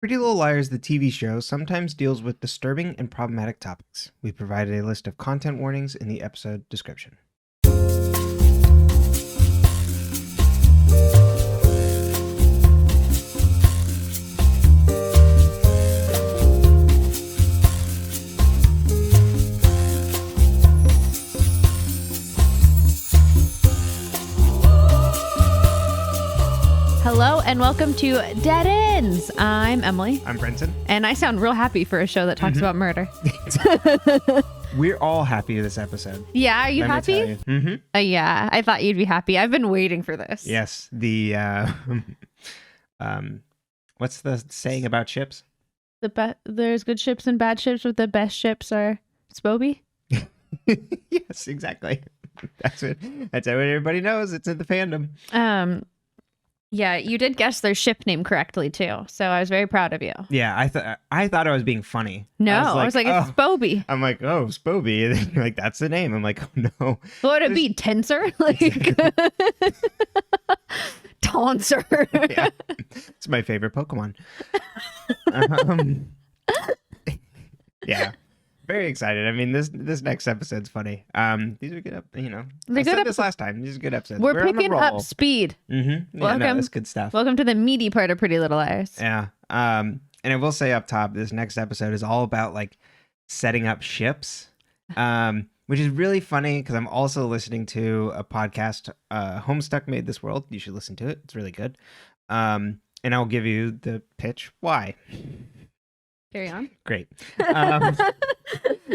Pretty Little Liars, the TV show, sometimes deals with disturbing and problematic topics. We provided a list of content warnings in the episode description. Hello and welcome to Dead Ends. I'm Emily. I'm Brenton. And I sound real happy for a show that talks about murder. We're all happy with this episode. Yeah, are you Let me happy? tell you. Mm-hmm. Yeah, I thought you'd be happy. I've been waiting for this. Yes. What's the saying about ships? There's good ships and bad ships, but the best ships are Spoby. Yes, exactly. That's what everybody knows. It's in the fandom. Yeah, you did guess their ship name correctly too, so I was very proud of you. Yeah, I thought I was being funny. No, I was like, it's Spoby. I'm like, oh, Spoby. And then you're like, that's the name. I'm like, oh no. What would it be? Tensor? Like Tonsor. Yeah. It's my favorite Pokemon. Yeah. Very excited. I mean, this next episode's funny. These are good. I said this last time. These are good episodes. We're picking up speed. Mm-hmm. Yeah, Welcome. no, that's good stuff. Welcome to the meaty part of Pretty Little Liars. Yeah. And I will say up top, this next episode is all about like setting up ships, which is really funny because I'm also listening to a podcast. Homestuck made this world. You should listen to it. It's really good. And I'll give you the pitch. Why? Carry on. Great.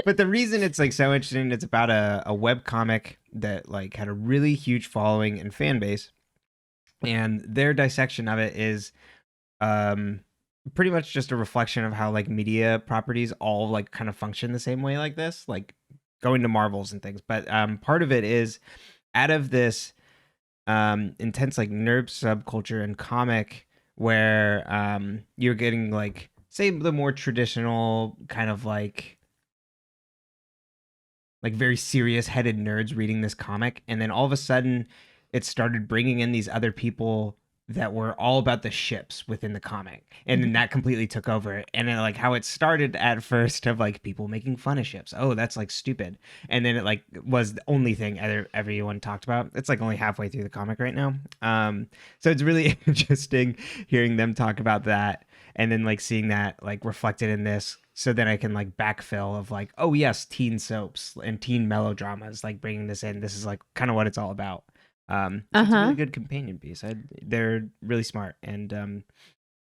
But the reason it's like so interesting, it's about a web comic that like had a really huge following and fan base, and their dissection of it is pretty much just a reflection of how like media properties all like kind of function the same way, like this, like going to Marvels and things. But part of it is out of this intense like nerd subculture and comic where you're getting like, say, the more traditional kind of like very serious headed nerds reading this comic, and then all of a sudden it started bringing in these other people that were all about the ships within the comic, and then that completely took over. And then like how it started at first of like people making fun of ships, oh that's like stupid, and then it like was the only thing everyone talked about. It's like only halfway through the comic right now, so it's really interesting hearing them talk about that, and then like seeing that like reflected in this. So then I can like backfill of like, oh yes, teen soaps and teen melodramas, like bringing this in. This is like kind of what it's all about. So it's a really good companion piece. They're really smart and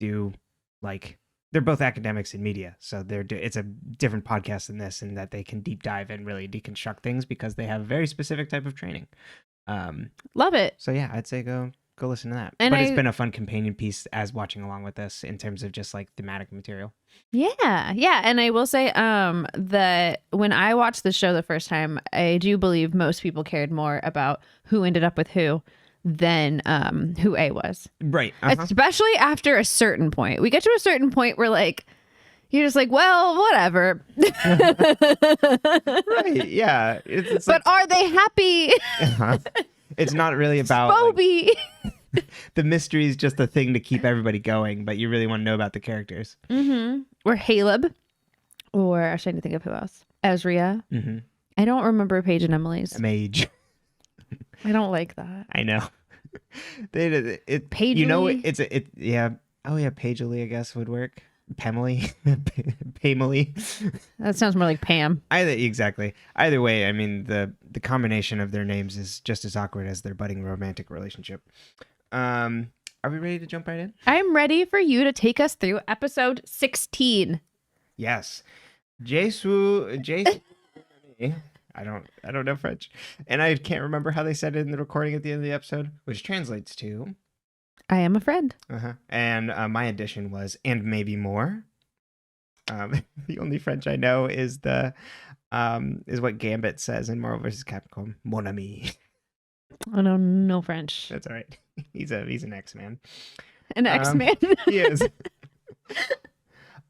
do like, they're both academics in media. So it's a different podcast than this, in that they can deep dive and really deconstruct things because they have a very specific type of training. Love it. So yeah, I'd say go listen to that. And but it's been a fun companion piece as watching along with this in terms of just like thematic material. Yeah. And I will say that when I watched the show the first time, I do believe most people cared more about who ended up with who than who A was. Right. Especially after a certain point. We get to a certain point where like you're just like, well, whatever. Right. Yeah. It's but are they happy? It's not really about Spoby. Like, the mystery is just a thing to keep everybody going, but you really want to know about the characters. Mm-hmm. Or Haleb. Or I'm trying to think of who else. Ezria. Mm-hmm. I don't remember Paige and Emily's. Mage. I don't like that. I know. Paige. You know, yeah. Oh yeah, Paige Lee, I guess would work. Pemily. Pamely. That sounds more like Pam. Exactly. Either way, I mean, the combination of their names is just as awkward as their budding romantic relationship. Are we ready to jump right in? I'm ready for you to take us through episode 16. Yes. Jesu. I don't know French, and I can't remember how they said it in the recording at the end of the episode, which translates to I am a friend. And my edition was and maybe more. The only French I know is is what Gambit says in Marvel vs. Capcom. Mon ami. I don't know French. That's all right. He's an X-Man. An X-Man. He is.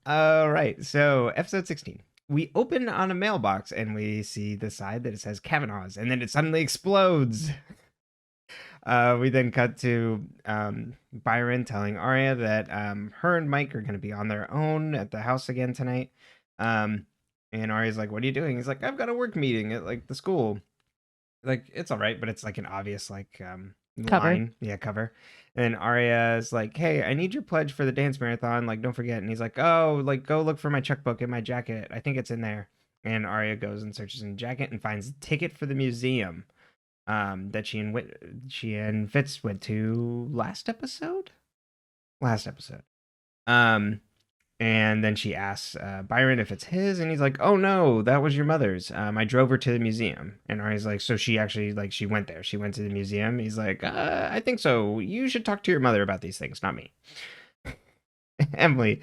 All right. So episode 16. We open on a mailbox and we see the side that it says Kavanaugh's, and then it suddenly explodes. We then cut to Byron telling Arya that her and Mike are going to be on their own at the house again tonight. And Arya's like, "What are you doing?" He's like, "I've got a work meeting at like the school." Like, it's all right, but it's like an obvious like Cover. line, yeah, cover. And Arya is like, "Hey, I need your pledge for the dance marathon. Like, don't forget." And he's like, "Oh, like go look for my checkbook in my jacket. I think it's in there." And Arya goes and searches in the jacket and finds a ticket for the museum that she and Fitz went to last episode. Um, and then she asks Byron if it's his, and he's like, "Oh no, that was your mother's. I drove her to the museum." And Arya's like, "So she actually like she went there? She went to the museum?" He's like, "I think so. You should talk to your mother about these things, not me." Emily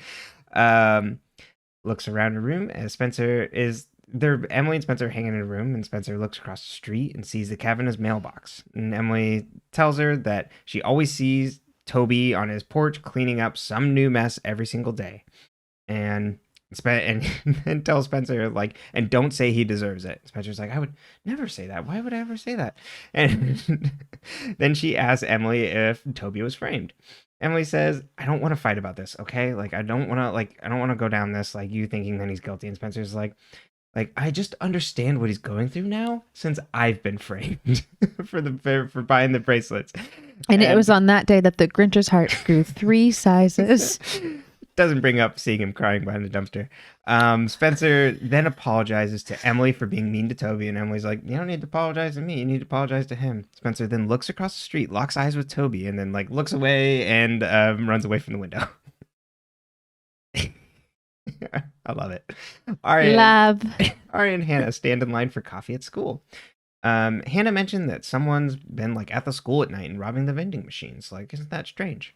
looks around the room as Spencer is there. Emily and Spencer hanging in a room, and Spencer looks across the street and sees the Kevin's mailbox. And Emily tells her that she always sees Toby on his porch cleaning up some new mess every single day. And and tell Spencer like, and don't say he deserves it. Spencer's like, "I would never say that. Why would I ever say that?" And then she asks Emily if Toby was framed. Emily says, "I don't want to fight about this, okay? Like, I don't want to go down this like you thinking that he's guilty." And Spencer's like I just understand what he's going through now since I've been framed for buying the bracelets. And it was on that day that the Grinch's heart grew 3 sizes. Doesn't bring up seeing him crying behind the dumpster. Spencer then apologizes to Emily for being mean to Toby, and Emily's like, "You don't need to apologize to me. You need to apologize to him." Spencer then looks across the street, locks eyes with Toby, and then like looks away and runs away from the window. I love it. Love. Arya and Hannah stand in line for coffee at school. Hannah mentioned that someone's been like at the school at night and robbing the vending machines. Like, isn't that strange?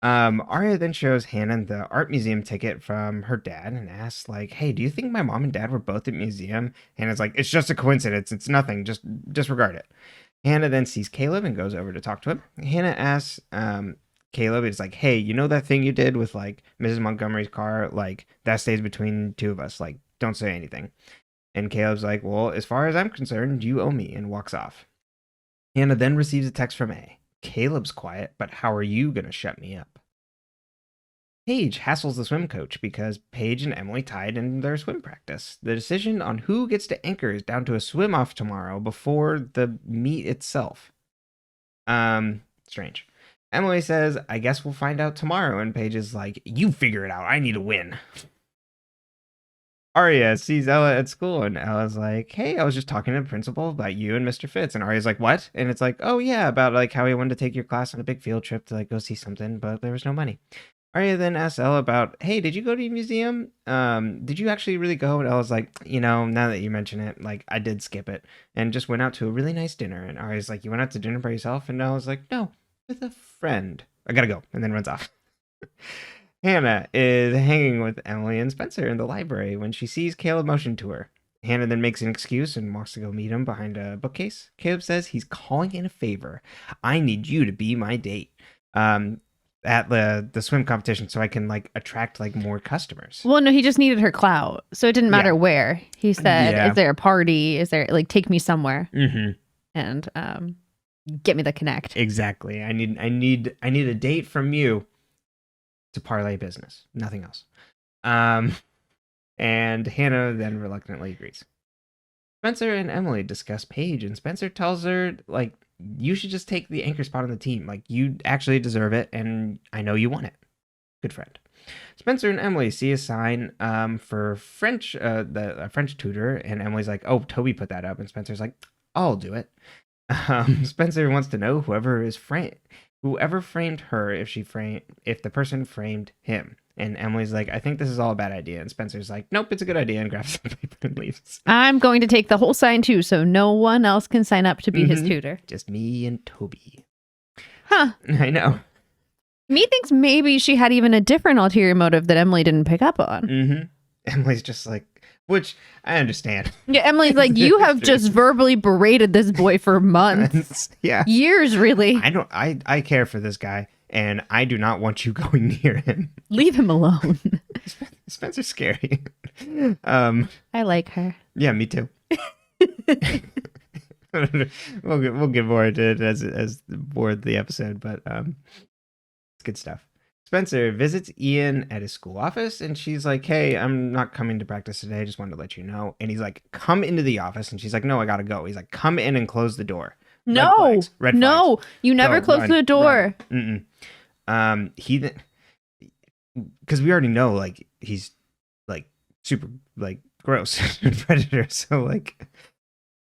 Arya then shows Hannah the art museum ticket from her dad and asks, like, "Hey, do you think my mom and dad were both at museum?" Hannah's like, "It's just a coincidence. It's nothing. Just disregard it." Hannah then sees Caleb and goes over to talk to him. Hannah asks Caleb, it's like, "Hey, you know that thing you did with like Mrs. Montgomery's car? Like, that stays between two of us. Like, don't say anything." And Caleb's like, "Well, as far as I'm concerned, you owe me," and walks off. Hannah then receives a text from A. "Caleb's quiet, but how are you going to shut me up?" Paige hassles the swim coach because Paige and Emily tied in their swim practice. The decision on who gets to anchor is down to a swim off tomorrow before the meet itself. Strange. Emily says, "I guess we'll find out tomorrow," and Paige is like, "You figure it out. I need a win." Arya sees Ella at school, and Ella's like, "Hey, I was just talking to the principal about you and Mr. Fitz." And Arya's like, "What?" And it's like, "Oh yeah, about like how he wanted to take your class on a big field trip to like go see something, but there was no money." Arya then asks Ella about, "Hey, did you go to the museum? Did you actually really go?" And Ella's like, "Now that you mention it, like I did skip it and just went out to a really nice dinner." And Arya's like, "You went out to dinner by yourself?" And Ella's like, "No, with a friend. I gotta go," and then runs off. Hannah is hanging with Emily and Spencer in the library when she sees Caleb motion to her. Hannah then makes an excuse and wants to go meet him behind a bookcase. Caleb says he's calling in a favor. "I need you to be my date at the swim competition so I can like attract like more customers." Well, no, he just needed her clout. So it didn't matter where. He said, Yeah. "Is there a party? Is there like take me somewhere Mm-hmm. and get me the connect." Exactly. I need a date from you to parlay business. Nothing else. And Hannah then reluctantly agrees. Spencer and Emily discuss Paige, and Spencer tells her, like, "You should just take the anchor spot on the team. Like, you actually deserve it, and I know you want it. Good friend." Spencer and Emily see a sign for French, the French tutor, and Emily's like, "Oh, Toby put that up," and Spencer's like, "I'll do it." Spencer wants to know whoever framed her, if the person framed him. And Emily's like, "I think this is all a bad idea." And Spencer's like, "Nope, it's a good idea," and grabs the paper and leaves. I'm going to take the whole sign too, so no one else can sign up to be his tutor. Just me and Toby. Huh. I know. Me thinks maybe she had even a different ulterior motive that Emily didn't pick up on. Mm-hmm. Emily's just like, which I understand. Yeah, Emily's like, "You have just verbally berated this boy for months." Yeah. Years, really. I care for this guy, and I do not want you going near him. Leave him alone. Spencer's scary. I like her. Yeah, me too. we'll get more into it as more of the episode, but it's good stuff. Spencer visits Ian at his school office, and she's like, "Hey, I'm not coming to practice today. I just wanted to let you know." And he's like, "Come into the office," and she's like, "No, I gotta go." He's like, "Come in and close the door." No, Red no, flags. you never Go, close run, the door. run. He, because we already know, like, he's like super like gross predator. So like,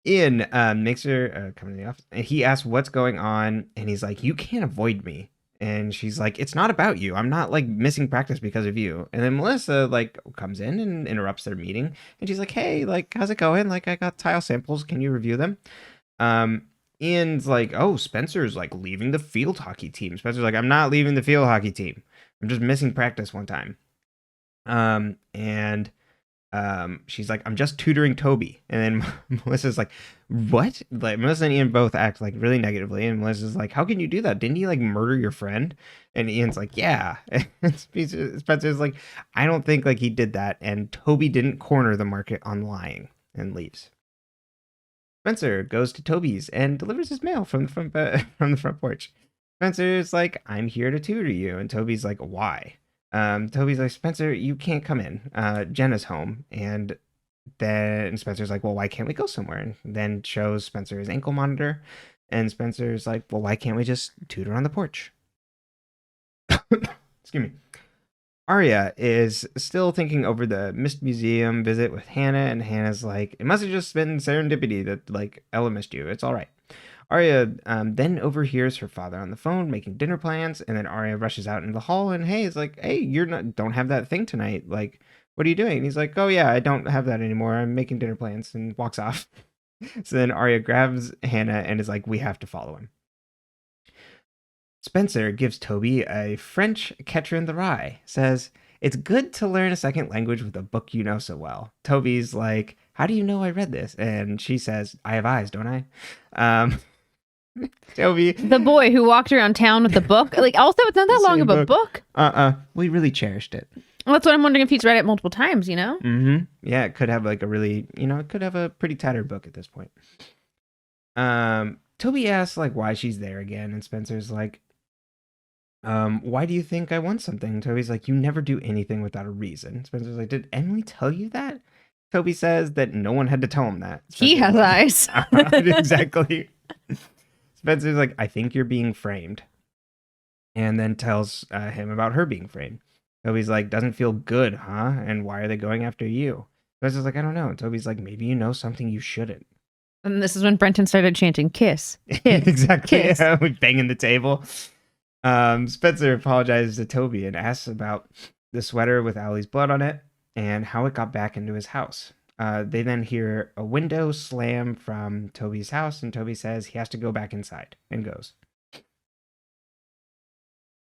Ian makes her come to the office, and he asks what's going on, and he's like, "You can't avoid me." And she's like, "It's not about you. I'm not like missing practice because of you." And then Melissa like comes in and interrupts their meeting, and she's like, "Hey, like, how's it going? Like, I got tile samples. Can you review them?" Ian's like, "Oh, Spencer's like leaving the field hockey team." Spencer's like, "I'm not leaving the field hockey team. I'm just missing practice one time." And she's like, "I'm just tutoring Toby." And then Melissa's like, "What?" Like, Melissa and Ian both act like really negatively, and Melissa's like, "How can you do that? Didn't he like murder your friend?" And Ian's like, "Yeah." And Spencer's like, "I don't think like he did that, and Toby didn't corner the market on lying," and leaves. Spencer goes to Toby's and delivers his mail from the front porch. Spencer's like, "I'm here to tutor you," and Toby's like, "Why?" Toby's like, "Spencer, you can't come in. Jenna's home." And then Spencer's like, "Well, why can't we go somewhere?" And then shows Spencer his ankle monitor. And Spencer's like, "Well, why can't we just tutor on the porch?" Excuse me. Arya is still thinking over the Mist Museum visit with Hannah, and Hannah's like, "It must have just been serendipity that like Ella missed you. It's all right." Arya then overhears her father on the phone making dinner plans, and then Arya rushes out into the hall, and is like, "Hey, don't have that thing tonight. Like, what are you doing?" And he's like, "Oh yeah, I don't have that anymore. I'm making dinner plans," and walks off. So then Arya grabs Hannah and is like, "We have to follow him." Spencer gives Toby a French Catcher in the Rye. Says, "It's good to learn a second language with a book you know so well." Toby's like, "How do you know I read this?" And she says, "I have eyes, don't I?" Toby, the boy who walked around town with the book. Like, also, it's not that long of a book. We really cherished it. Well, that's what I'm wondering, if he's read it multiple times, you know? Mm-hmm. Yeah, it could have like a really, it could have a pretty tattered book at this point. Toby asks like why she's there again, and Spencer's like, "Why do you think I want something?" Toby's like, "You never do anything without a reason." Spencer's like, "Did Emily tell you that?" Toby says that no one had to tell him that. He has eyes. Exactly. Spencer's like, "I think you're being framed." And then tells him about her being framed. Toby's like, "Doesn't feel good, huh? And why are they going after you?" Spencer's like, "I don't know." And Toby's like, "Maybe you know something you shouldn't." And this is when Brenton started chanting, "Kiss, kiss, Exactly. kiss." Yeah, we banging the table. Spencer apologizes to Toby and asks about the sweater with Allie's blood on it and how it got back into his house. They then hear a window slam from Toby's house, and Toby says he has to go back inside and goes.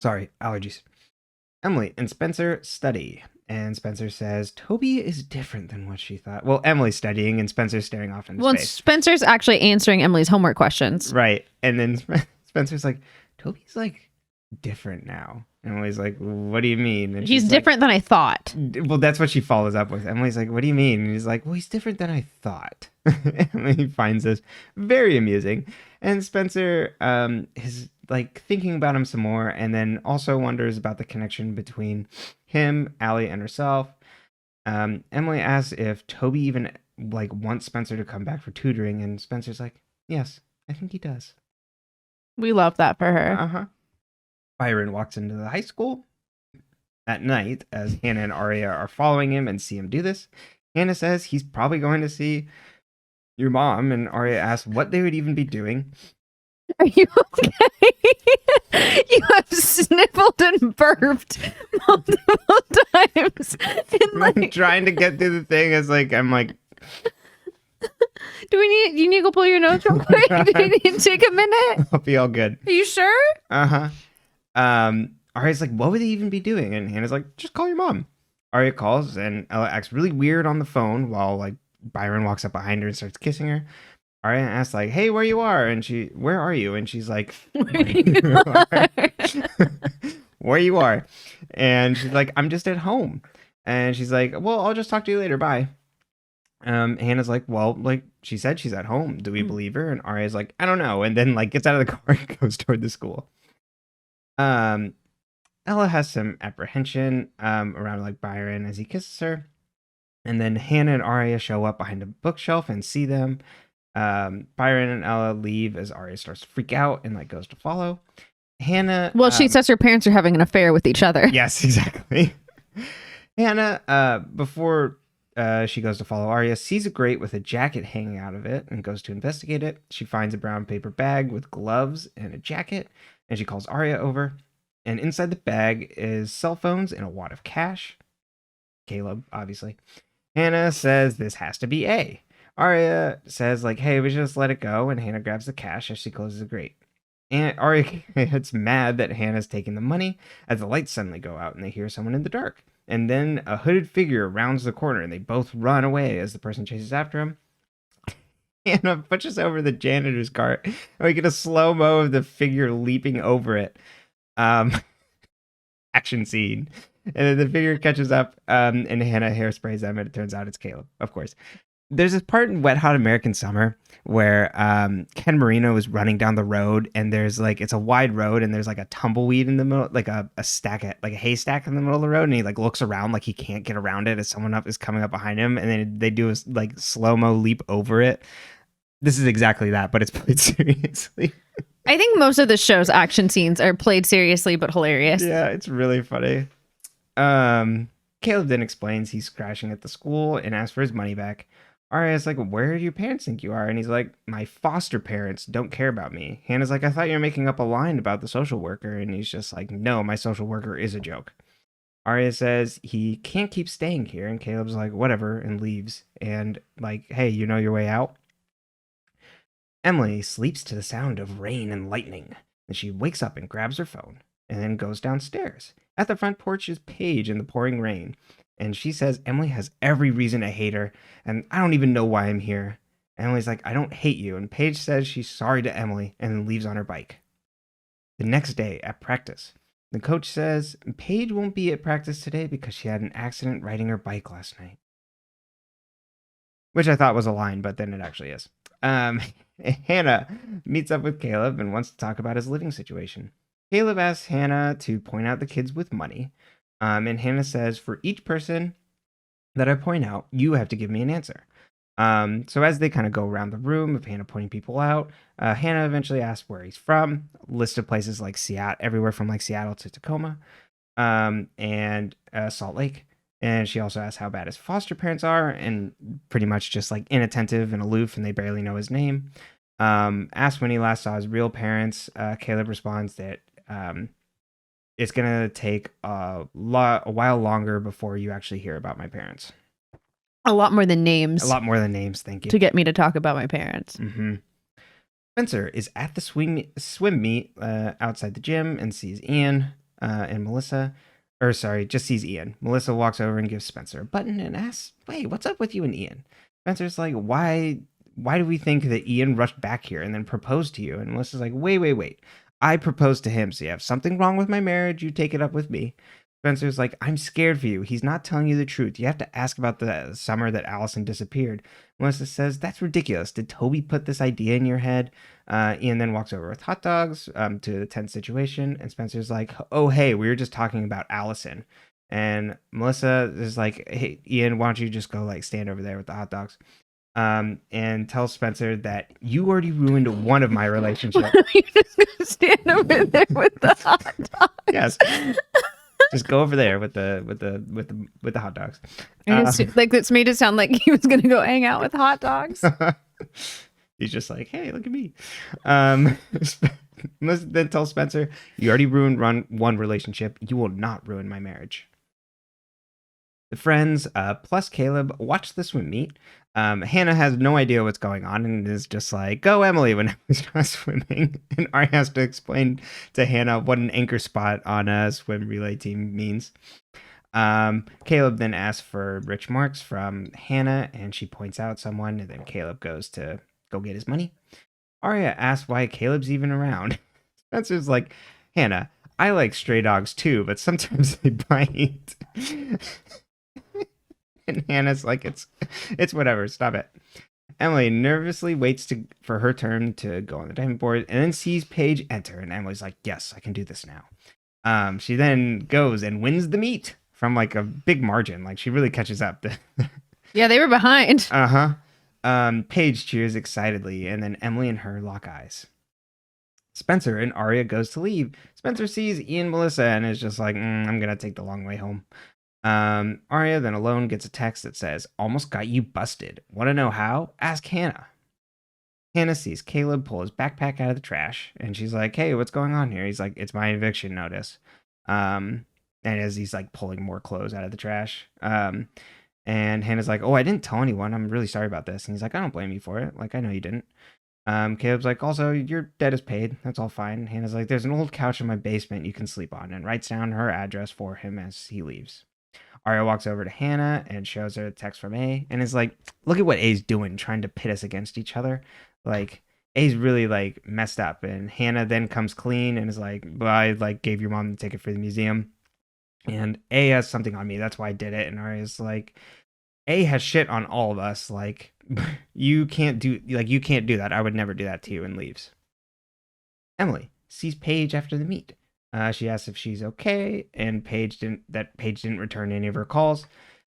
Sorry, allergies. Emily and Spencer study, and Spencer says Toby is different than what she thought. Well, Emily's studying, and Spencer's staring off into space. Spencer's actually answering Emily's homework questions. Right, and then Spencer's like, "Toby's like different now." Emily's like, "What do you mean?" And he's different than I thought. Well, that's what she follows up with. Emily's like, "What do you mean?" And he's like, "Well, he's different than I thought." Emily finds this very amusing, and Spencer is like thinking about him some more, and then also wonders about the connection between him, Allie, and herself. Emily asks if Toby even like wants Spencer to come back for tutoring, and Spencer's like, "Yes, I think he does." We love that for her. Uh-huh. Byron walks into the high school at night as Hannah and Arya are following him and see him do this. Hannah says he's probably going to see your mom, and Arya asks what they would even be doing. Are you okay? You have sniffled and burped multiple times. I'm trying to get through the thing as like, I'm like, do you need to go pull your nose real quick? Do you need to take a minute? I'll be all good. Are you sure? Uh-huh. Arya's like, what would they even be doing? And Hannah's like, just call your mom. Arya calls, and Ella acts really weird on the phone while like Byron walks up behind her and starts kissing her. Arya asks like, "Hey, where you are?" And where are you? And she's like, where you are. Where you are. And she's like, "I'm just at home." And she's like, "Well, I'll just talk to you later. Bye." Hannah's like, well, like she said she's at home. Do we believe her? And Arya's like, I don't know. And then like gets out of the car and goes toward the school. Ella has some apprehension around like Byron as he kisses her. And then Hannah and Arya show up behind a bookshelf and see them. Byron and Ella leave as Arya starts to freak out and like goes to follow. Hannah. Well, she says her parents are having an affair with each other. Yes, exactly. Hannah, before she goes to follow Arya, sees a grate with a jacket hanging out of it and goes to investigate it. She finds a brown paper bag with gloves and a jacket, and she calls Arya over. And inside the bag is cell phones and a wad of cash. Caleb, obviously. Hannah says this has to be A. Arya says, like, hey, we should just let it go, and Hannah grabs the cash as she closes the grate. And Arya gets mad that Hannah's taking the money as the lights suddenly go out and they hear someone in the dark. And then a hooded figure rounds the corner and they both run away as the person chases after him. Hannah pushes over the janitor's cart and we get a slow-mo of the figure leaping over it. Action scene. And then the figure catches up and Hannah hairsprays them and it turns out it's Caleb, of course. There's this part in Wet Hot American Summer where Ken Marino is running down the road and there's like, it's a wide road and there's like a tumbleweed in the middle, like a haystack in the middle of the road. And he like looks around like he can't get around it as someone up is coming up behind him. And then they do a like slow-mo leap over it. This is exactly that, but it's played seriously. I think most of the show's action scenes are played seriously, but hilarious. Yeah, it's really funny. Caleb then explains he's crashing at the school and asks for his money back. Arya's like, where do your parents think you are? And he's like, my foster parents don't care about me. Hannah's like, I thought you were making up a line about the social worker. And he's just like, no, my social worker is a joke. Arya says he can't keep staying here. And Caleb's like, whatever, and leaves. And like, hey, you know your way out? Emily sleeps to the sound of rain and lightning. And she wakes up and grabs her phone and then goes downstairs. At the front porch is Paige in the pouring rain. And she says Emily has every reason to hate her, and I don't even know why I'm here. Emily's like, I don't hate you. And Paige says she's sorry to Emily and then leaves on her bike. The next day at practice, the coach says Paige won't be at practice today because she had an accident riding her bike last night. Which I thought was a line, but then it actually is. Hannah meets up with Caleb and wants to talk about his living situation. Caleb asks Hannah to point out the kids with money. And Hannah says, for each person that I point out, you have to give me an answer. So as they kind of go around the room of Hannah pointing people out, Hannah eventually asks where he's from, list of places like Seattle, everywhere from like Seattle to Tacoma, and Salt Lake. And she also asks how bad his foster parents are, and pretty much just like inattentive and aloof, and they barely know his name. Asks when he last saw his real parents. Caleb responds that it's gonna take a while longer before you actually hear about my parents. A lot more than names. A lot more than names, thank you. To get me to talk about my parents. Mm-hmm. Spencer is at the swim meet outside the gym and sees Ian and Melissa. Or sorry, just sees Ian. Melissa walks over and gives Spencer a button and asks, wait, what's up with you and Ian? Spencer's like, why do we think that Ian rushed back here and then proposed to you? And Melissa's like, wait. I proposed to him, so you have something wrong with my marriage, you take it up with me. Spencer's like, I'm scared for you. He's not telling you the truth. You have to ask about the summer that Allison disappeared. Melissa says, that's ridiculous. Did Toby put this idea in your head? Ian then walks over with hot dogs to the tense situation. And Spencer's like, oh, hey, we were just talking about Allison. And Melissa is like, hey, Ian, why don't you just go like stand over there with the hot dogs? And tells Spencer that you already ruined one of my relationships. You're just gonna stand over there with the hot dogs. Yes. Just go over there with the hot dogs. Like this made it sound like he was gonna go hang out with hot dogs. He's just like, hey, look at me. Then tells Spencer, you already ruined one relationship. You will not ruin my marriage. The friends, plus Caleb, watch the swim meet. Hannah has no idea what's going on and is just like, go Emily when Emily's not swimming. And Arya has to explain to Hannah what an anchor spot on a swim relay team means. Caleb then asks for rich marks from Hannah and she points out someone and then Caleb goes to go get his money. Arya asks why Caleb's even around. Spencer's like, Hannah, I like stray dogs too, but sometimes they bite. And Hannah's like, it's whatever. Stop it. Emily nervously waits for her turn to go on the diving board and then sees Paige enter. And Emily's like, yes, I can do this now. She then goes and wins the meet from like a big margin. Like she really catches up. Yeah, they were behind. Paige cheers excitedly, and then Emily and her lock eyes. Spencer and Arya goes to leave. Spencer sees Ian and Melissa and is just like, I'm going to take the long way home. Arya then alone gets a text that says, almost got you busted. Want to know how? Ask Hannah. Hannah sees Caleb pull his backpack out of the trash, and she's like, hey, what's going on here? He's like, it's my eviction notice. And as he's like pulling more clothes out of the trash. And Hannah's like, oh, I didn't tell anyone. I'm really sorry about this. And he's like, I don't blame you for it. Like, I know you didn't. Caleb's like, also, your debt is paid. That's all fine. Hannah's like, there's an old couch in my basement you can sleep on, and writes down her address for him as he leaves. Arya walks over to Hannah and shows her a text from A and is like, look at what A's doing, trying to pit us against each other. Like, A's really like messed up. And Hannah then comes clean and is like, well, I like gave your mom the ticket for the museum. And A has something on me. That's why I did it. And Arya's like, A has shit on all of us. Like, you can't do that. I would never do that to you, and leaves. Emily sees Paige after the meet. She asks if she's okay, and Paige didn't return any of her calls.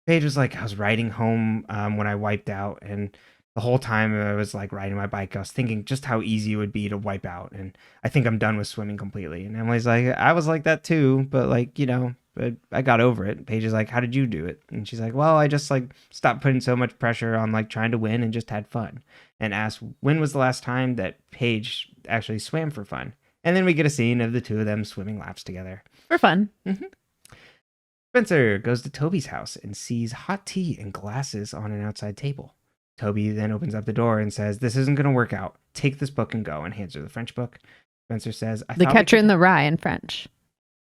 Paige was like, I was riding home when I wiped out, and the whole time I was like riding my bike, I was thinking just how easy it would be to wipe out, and I think I'm done with swimming completely. And Emily's like, I was like that too, but like, but I got over it. Paige is like, how did you do it? And she's like, well, I just like stopped putting so much pressure on like trying to win and just had fun. And asked when was the last time that Paige actually swam for fun. And then we get a scene of the two of them swimming laps together. For fun. Mm-hmm. Spencer goes to Toby's house and sees hot tea and glasses on an outside table. Toby then opens up the door and says, this isn't going to work out. Take this book and go, and hands her the French book. Spencer says, The Catcher in the Rye in French.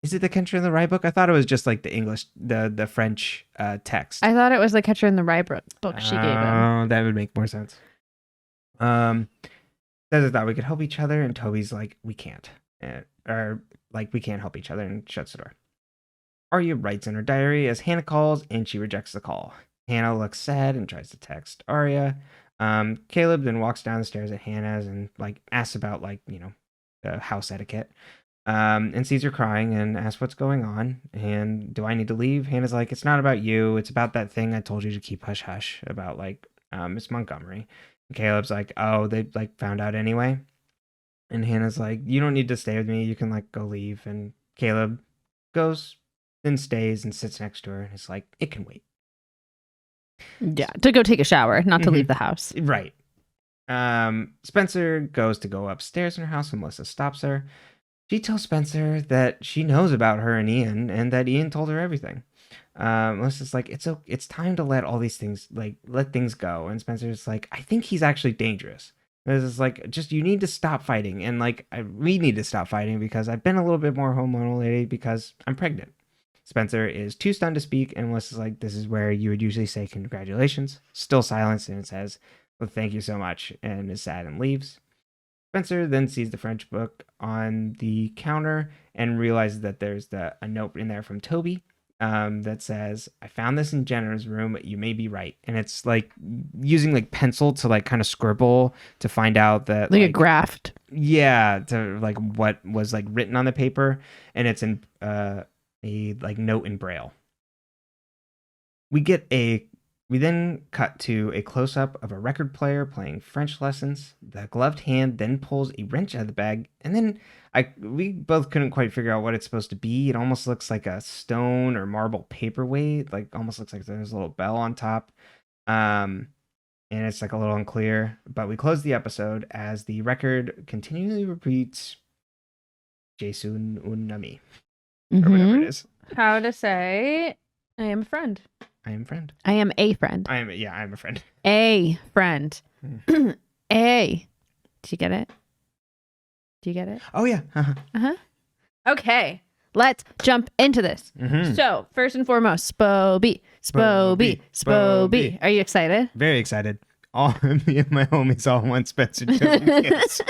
Is it The Catcher in the Rye book? I thought it was just like the English, the French text. I thought it was The Catcher in the Rye book she gave him. Oh, that would make more sense. Says I thought we could help each other, and Toby's like, we can't. Or like, we can't help each other, and shuts the door. Arya writes in her diary as Hannah calls, and she rejects the call. Hannah looks sad and tries to text Arya. Caleb then walks down the stairs at Hannah's and like asks about like, house etiquette. And sees her crying and asks what's going on. And do I need to leave? Hannah's like, it's not about you. It's about that thing I told you to keep hush hush about like Miss Montgomery. And Caleb's like, oh, they like found out anyway. And Hannah's like, you don't need to stay with me. You can like go leave. And Caleb goes, then stays and sits next to her. And is like, it can wait. Yeah, to go take a shower, not to leave the house. Right. Spencer goes to go upstairs in her house and Melissa stops her. She tells Spencer that she knows about her and Ian and that Ian told her everything. Melissa's like, it's time to let all these things, like, let things go. And Spencer's like, I think he's actually dangerous. Melissa's like, just, you need to stop fighting. And like, we need to stop fighting because I've been a little bit more hormonal lately because I'm pregnant. Spencer is too stunned to speak, and Melissa's like, this is where you would usually say congratulations. Still silence, and it says, well, thank you so much, and is sad and leaves. Spencer then sees the French book on the counter and realizes that there's a note in there from Toby that says, I found this in Jenner's room. You may be right. And it's like using like pencil to like kind of scribble to find out that like a graft. Yeah, to like what was like written on the paper, and it's in a like note in Braille. We then cut to a close-up of a record player playing French lessons. The gloved hand then pulls a wrench out of the bag, and then we both couldn't quite figure out what it's supposed to be. It almost looks like a stone or marble paperweight, like almost looks like there's a little bell on top. And it's like a little unclear. But we close the episode as the record continually repeats Jason Unami. Or whatever it is. How to say I am a friend. I am friend. I am a friend. I am a friend. A friend. A. Do you get it? Do you get it? Oh, yeah. Okay. Let's jump into this. So, first and foremost, Spoby. Are you excited? Very excited. All me and my homies all want Spencer Toby kids.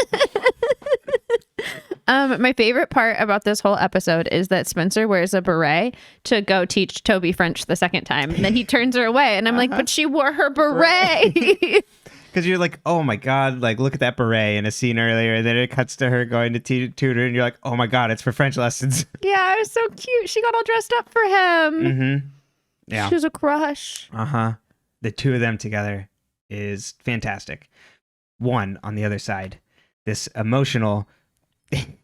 My favorite part about this whole episode is that Spencer wears a beret to go teach Toby French the second time, and then he turns her away, and I'm like, but she wore her beret. Because you're like, oh my god, like look at that beret in a scene earlier, and then it cuts to her going to tutor, and you're like, oh my god, it's for French lessons. Yeah, it was so cute. She got all dressed up for him. Mm-hmm. Yeah, she was a crush. The two of them together is fantastic. One on the other side, this emotional,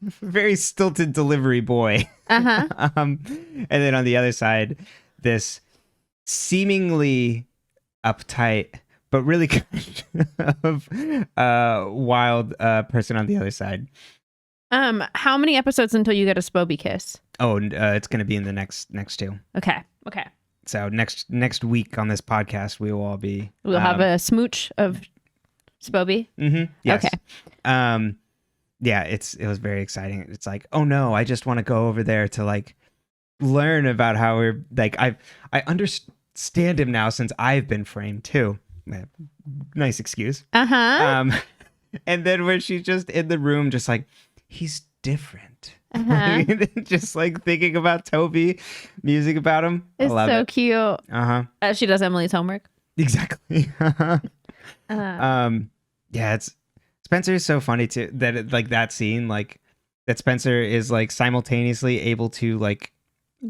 very stilted delivery boy. And then on the other side, this seemingly uptight but really kind of wild person on the other side. How many episodes until you get a Spoby kiss? Oh, it's going to be in the next two. Okay. So next week on this podcast, we will all be. We'll have a smooch of Spoby. Mm-hmm. Yes. Okay. Yeah, it was very exciting. It's like, oh no, I just want to go over there to like learn about how we're like I understand him now since I've been framed too. Nice excuse. Uh-huh. And then when she's just in the room, just like, he's different. Uh-huh. Just like thinking about Toby, musing about him. It's so cute. Uh-huh. She does Emily's homework. Exactly. Yeah, Spencer is so funny too, that like that scene, like that Spencer is like simultaneously able to like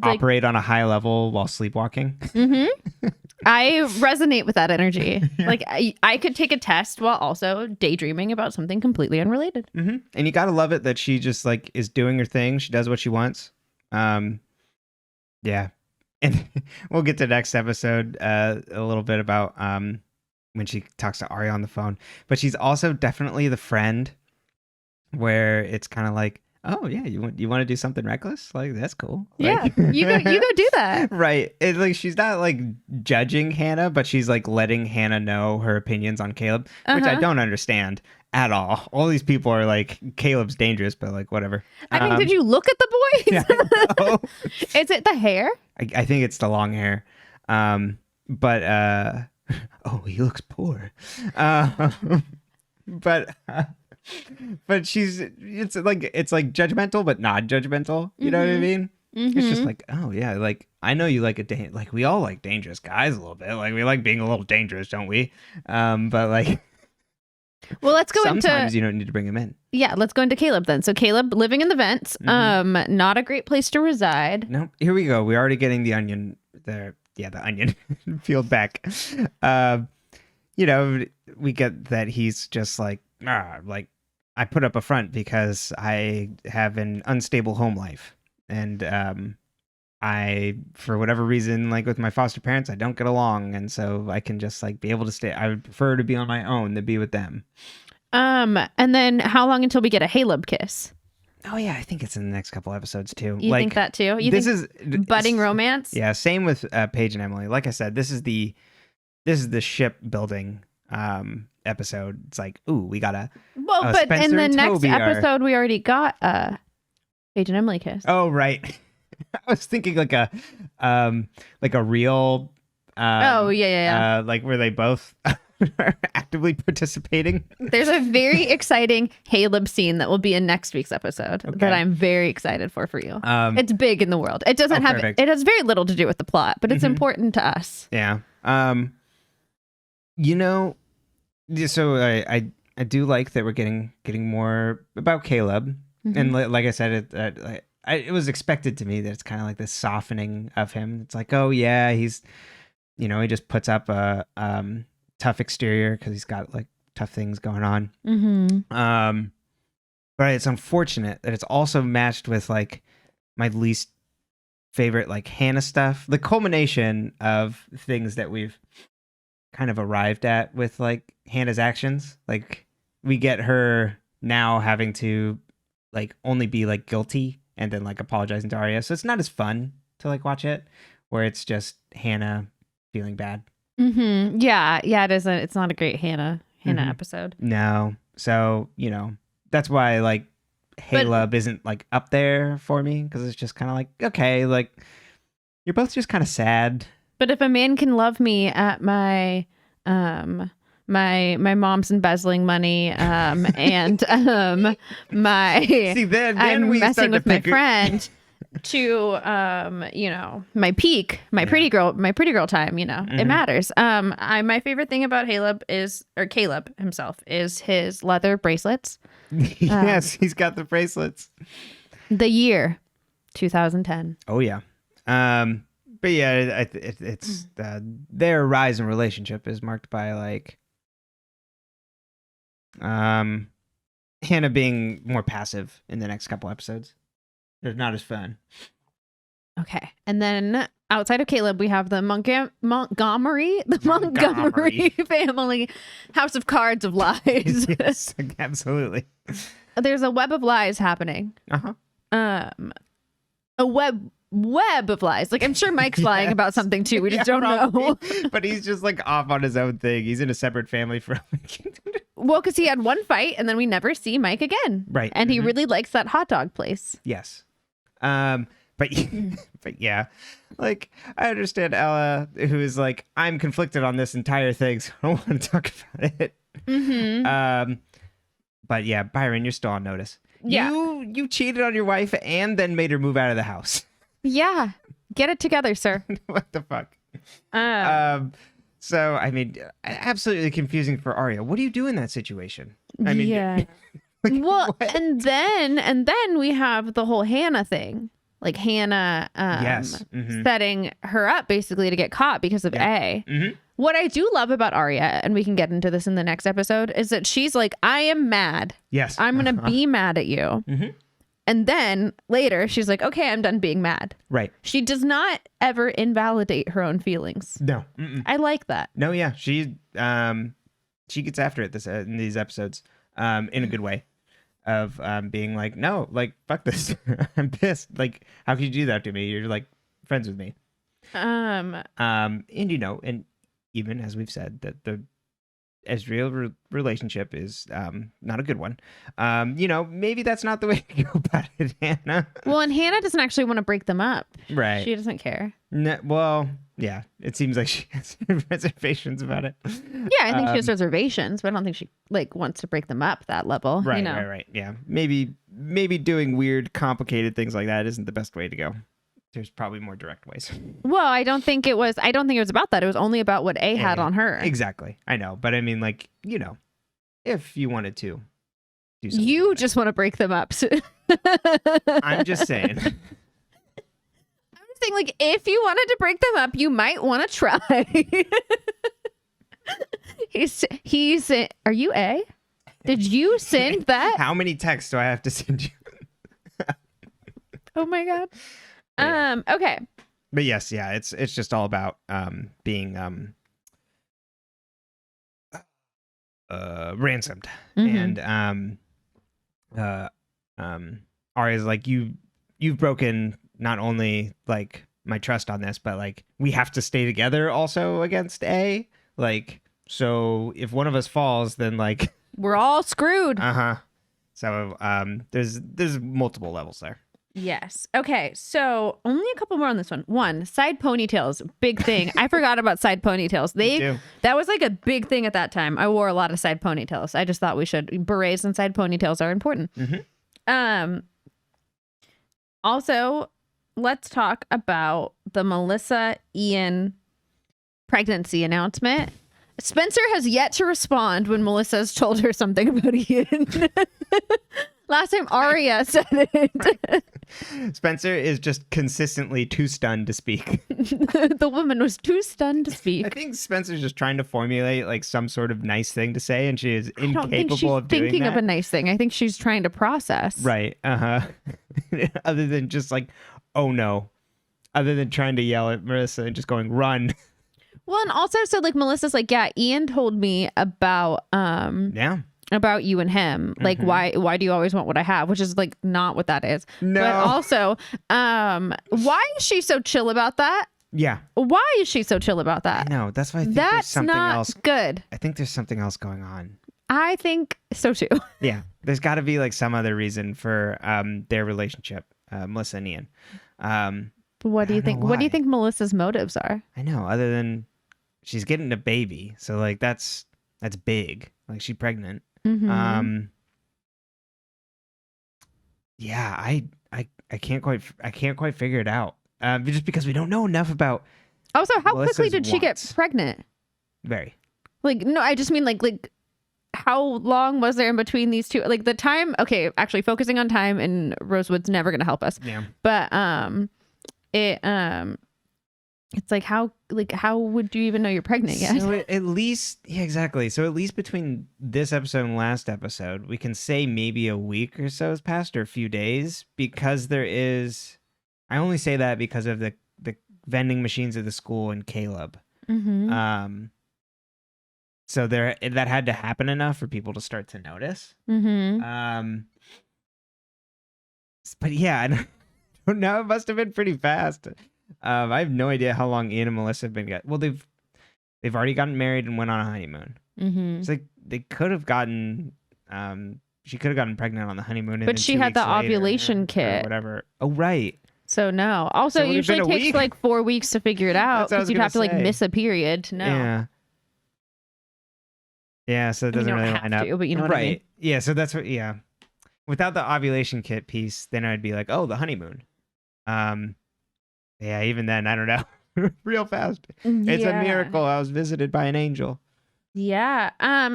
operate on a high level while sleepwalking. Mm-hmm. I resonate with that energy. Yeah. Like I could take a test while also daydreaming about something completely unrelated. Mm-hmm. And you gotta love it that she just like is doing her thing. She does what she wants. Yeah. And we'll get to next episode a little bit about when she talks to Arya on the phone. But she's also definitely the friend where it's kind of like, oh yeah, you want to do something reckless? Like that's cool. Yeah, like, you go do that. Right. It's like she's not like judging Hannah, but she's like letting Hannah know her opinions on Caleb, which I don't understand at all. All these people are like, Caleb's dangerous, but like whatever. I mean, did you look at the boys? Yeah, Is it the hair? I think it's the long hair. But oh, he looks poor. But it's like judgmental but not judgmental, you know what I mean? Mm-hmm. It's just like, oh yeah, like I know you like like we all like dangerous guys a little bit, like we like being a little dangerous, don't we? But like, well, let's go sometimes you don't need to bring him in. Yeah, let's go into Caleb then. So Caleb living in the vents, not a great place to reside. No, here we go, we're already getting the onion there. Yeah, the onion peeled back. You know, we get that he's just like I put up a front because I have an unstable home life, and I, for whatever reason, like with my foster parents, I don't get along, and so I can just like be able to stay. I would prefer to be on my own than be with them. And then how long until we get a Haleb kiss? Oh yeah, I think it's in the next couple episodes too. You think that too? You this think is budding romance? Yeah, same with Paige and Emily. Like I said, this is the ship building episode. It's like, ooh, we got a but Spencer in the and next Toby episode we already got Paige and Emily kiss. Oh right. I was thinking like a real oh yeah. Like where they both are actively participating. There's a very exciting Haleb scene that will be in next week's episode that I'm very excited for you. It's big in the world. It doesn't have perfect. It has very little to do with the plot, but it's important to us. Yeah. You know, so I do like that we're getting more about Caleb, and like I said, it was expected to me that it's kind of like this softening of him. It's like, oh yeah, he's, you know, he just puts up a tough exterior because he's got like tough things going on. But it's unfortunate that it's also matched with like my least favorite like Hannah stuff, the culmination of things that we've kind of arrived at with like Hannah's actions. Like we get her now having to like only be like guilty and then like apologizing to Arya, so it's not as fun to like watch it where it's just Hannah feeling bad. Yeah, it isn't. It's not a great Hannah episode. No, so you know that's why like Haleb isn't like up there for me, because it's just kind of like, okay, like you're both just kind of sad. But if a man can love me at my my mom's embezzling money, and my See, then I'm we messing start with to my pick friend to my peak, my pretty girl time, it matters. My favorite thing about Caleb himself is his leather bracelets. Yes, he's got the bracelets. The year 2010. Oh yeah. But yeah, it's their rise in relationship is marked by like Hannah being more passive in the next couple episodes. They're not as fun. Okay. And then outside of Caleb, we have the Montgomery family, House of Cards of Lies. Yes, absolutely. There's a web of lies happening. Uh-huh. A web of lies. Like, I'm sure Mike's lying about something too. We just don't know. But he's just like off on his own thing. He's in a separate family from. Well, because he had one fight and then we never see Mike again. Right. And he really likes that hot dog place. Yes. But yeah, like I understand Ella, who is like, I'm conflicted on this entire thing, so I don't want to talk about it. Mm-hmm. But yeah, Byron, you're still on notice. Yeah. You cheated on your wife and then made her move out of the house. Yeah. Get it together, sir. What the fuck? So I mean, absolutely confusing for Arya. What do you do in that situation? I mean, yeah. like, well, what? and then we have the whole Hannah thing. Like Hannah Yes. Mm-hmm. setting her up basically to get caught because of A. Mm-hmm. What I do love about Arya, and we can get into this in the next episode, is that she's like, I am mad. Yes. I'm going to be mad at you. Mm-hmm. And then later she's like, okay, I'm done being mad. Right. She does not ever invalidate her own feelings. No. Mm-mm. I like that. No, yeah. She gets after it in these episodes in a good way of being like, no, like, fuck this. I'm pissed. Like, how could you do that to me? You're like friends with me. And and even as we've said, that the Ezreal relationship is not a good one. Maybe that's not the way to go about it, Hannah. Well, and Hannah doesn't actually want to break them up. Right. She doesn't care. No, well, yeah. It seems like she has reservations about it. Yeah, I think she has reservations, but I don't think she wants to break them up that level. Right, right. Yeah. Maybe doing weird, complicated things like that isn't the best way to go. There's probably more direct ways. Well, I don't think it was about that. It was only about what A had on her. Exactly. I know. But I mean, like, if you wanted to do something. You like just want to break them up. I'm just saying. I'm just saying, like, if you wanted to break them up, you might want to try. He's are you A? Did you send that? How many texts do I have to send you? Oh my God. Yeah. Okay. But yes, yeah, it's just all about being ransomed. Mm-hmm. And Arya's like, you've broken not only like my trust on this, but like we have to stay together also against A. Like, so if one of us falls, then like we're all screwed. So there's multiple levels there. Yes. Okay. So only a couple more on this one. One, side ponytails, big thing. I forgot about side ponytails. That was like a big thing at that time. I wore a lot of side ponytails. I just thought we should. Berets and side ponytails are important. Mm-hmm. Also, let's talk about the Melissa Ian pregnancy announcement. Spencer has yet to respond when Melissa's told her something about Ian. Last time Arya said it. Right. Spencer is just consistently too stunned to speak. The woman was too stunned to speak. I think Spencer's just trying to formulate like some sort of nice thing to say, and she is incapable of doing that. I don't think she's thinking of a nice thing. I think she's trying to process. Right. Other than just like, oh no. Other than trying to yell at Marissa and just going, run. Well, and also, so like Melissa's like, yeah, Ian told me about about you and him. Like, why do you always want what I have? Which is like not what that is. No. But also, why is she so chill about that? Yeah. Why is she so chill about that? I know. That's why I think there's something else. Good. I think there's something else going on. I think so too. Yeah. There's got to be like some other reason for their relationship, Melissa and Ian. What do you think? What do you think Melissa's motives are? I know. Other than she's getting a baby, so like that's That's big. Like, she's pregnant. Mhm. Yeah, I can't quite figure it out. Just because we don't know enough about Also, how quickly Melissa's did she get wants. pregnant? Very. Like, no, I just mean like how long was there in between these two? Like the time. Okay, actually, focusing on time and Rosewood's never gonna help us. Yeah. But it's like how would you even know you're pregnant yet? So at least, yeah, exactly. So at least between this episode and last episode, we can say maybe a week or so has passed, or a few days, because there is. I only say that because of the vending machines at the school and Caleb. Mm-hmm. So that had to happen enough for people to start to notice. Mm-hmm. But yeah, I don't know. It must have been pretty fast. I have no idea how long Ian and Melissa have been. Well, they've already gotten married and went on a honeymoon. Mm-hmm. So they could have gotten. She could have gotten pregnant on the honeymoon. And But then she 2 had weeks the later, ovulation or kit. whatever. Oh, right. So no. Also, So it it would've usually been a takes week? like 4 weeks to figure it out That's what I because was you'd gonna have to like say. miss a period to know. Yeah. Yeah. So it I mean, doesn't you don't really have line up. to, but you know what I mean. Yeah. So that's what. Yeah. Without the ovulation kit piece, then I'd be like, oh, the honeymoon. Yeah. Even then, I don't know. Real fast. It's a miracle I was visited by an angel. Yeah.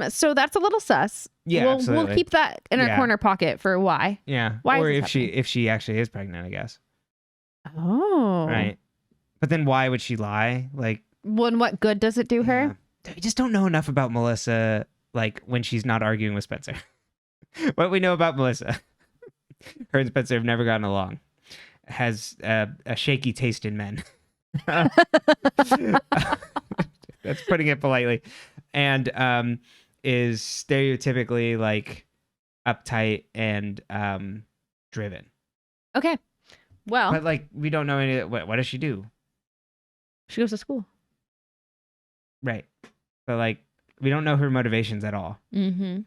So that's a little sus. Yeah, we'll absolutely. keep that in our Yeah. corner pocket for why. Yeah. Why Or is this if she actually is pregnant, I guess. Oh. Right. But then why would she lie? Like, What good does it do her? yeah. We just don't know enough about Melissa, like when she's not arguing with Spencer. What we know about Melissa, her and Spencer have never gotten along. Has a shaky taste in men. That's putting it politely. And is stereotypically like uptight and driven. Okay. Well, But like we don't know any. What does she do? she goes to school. Right. But like we don't know her motivations at all. Mm-hmm.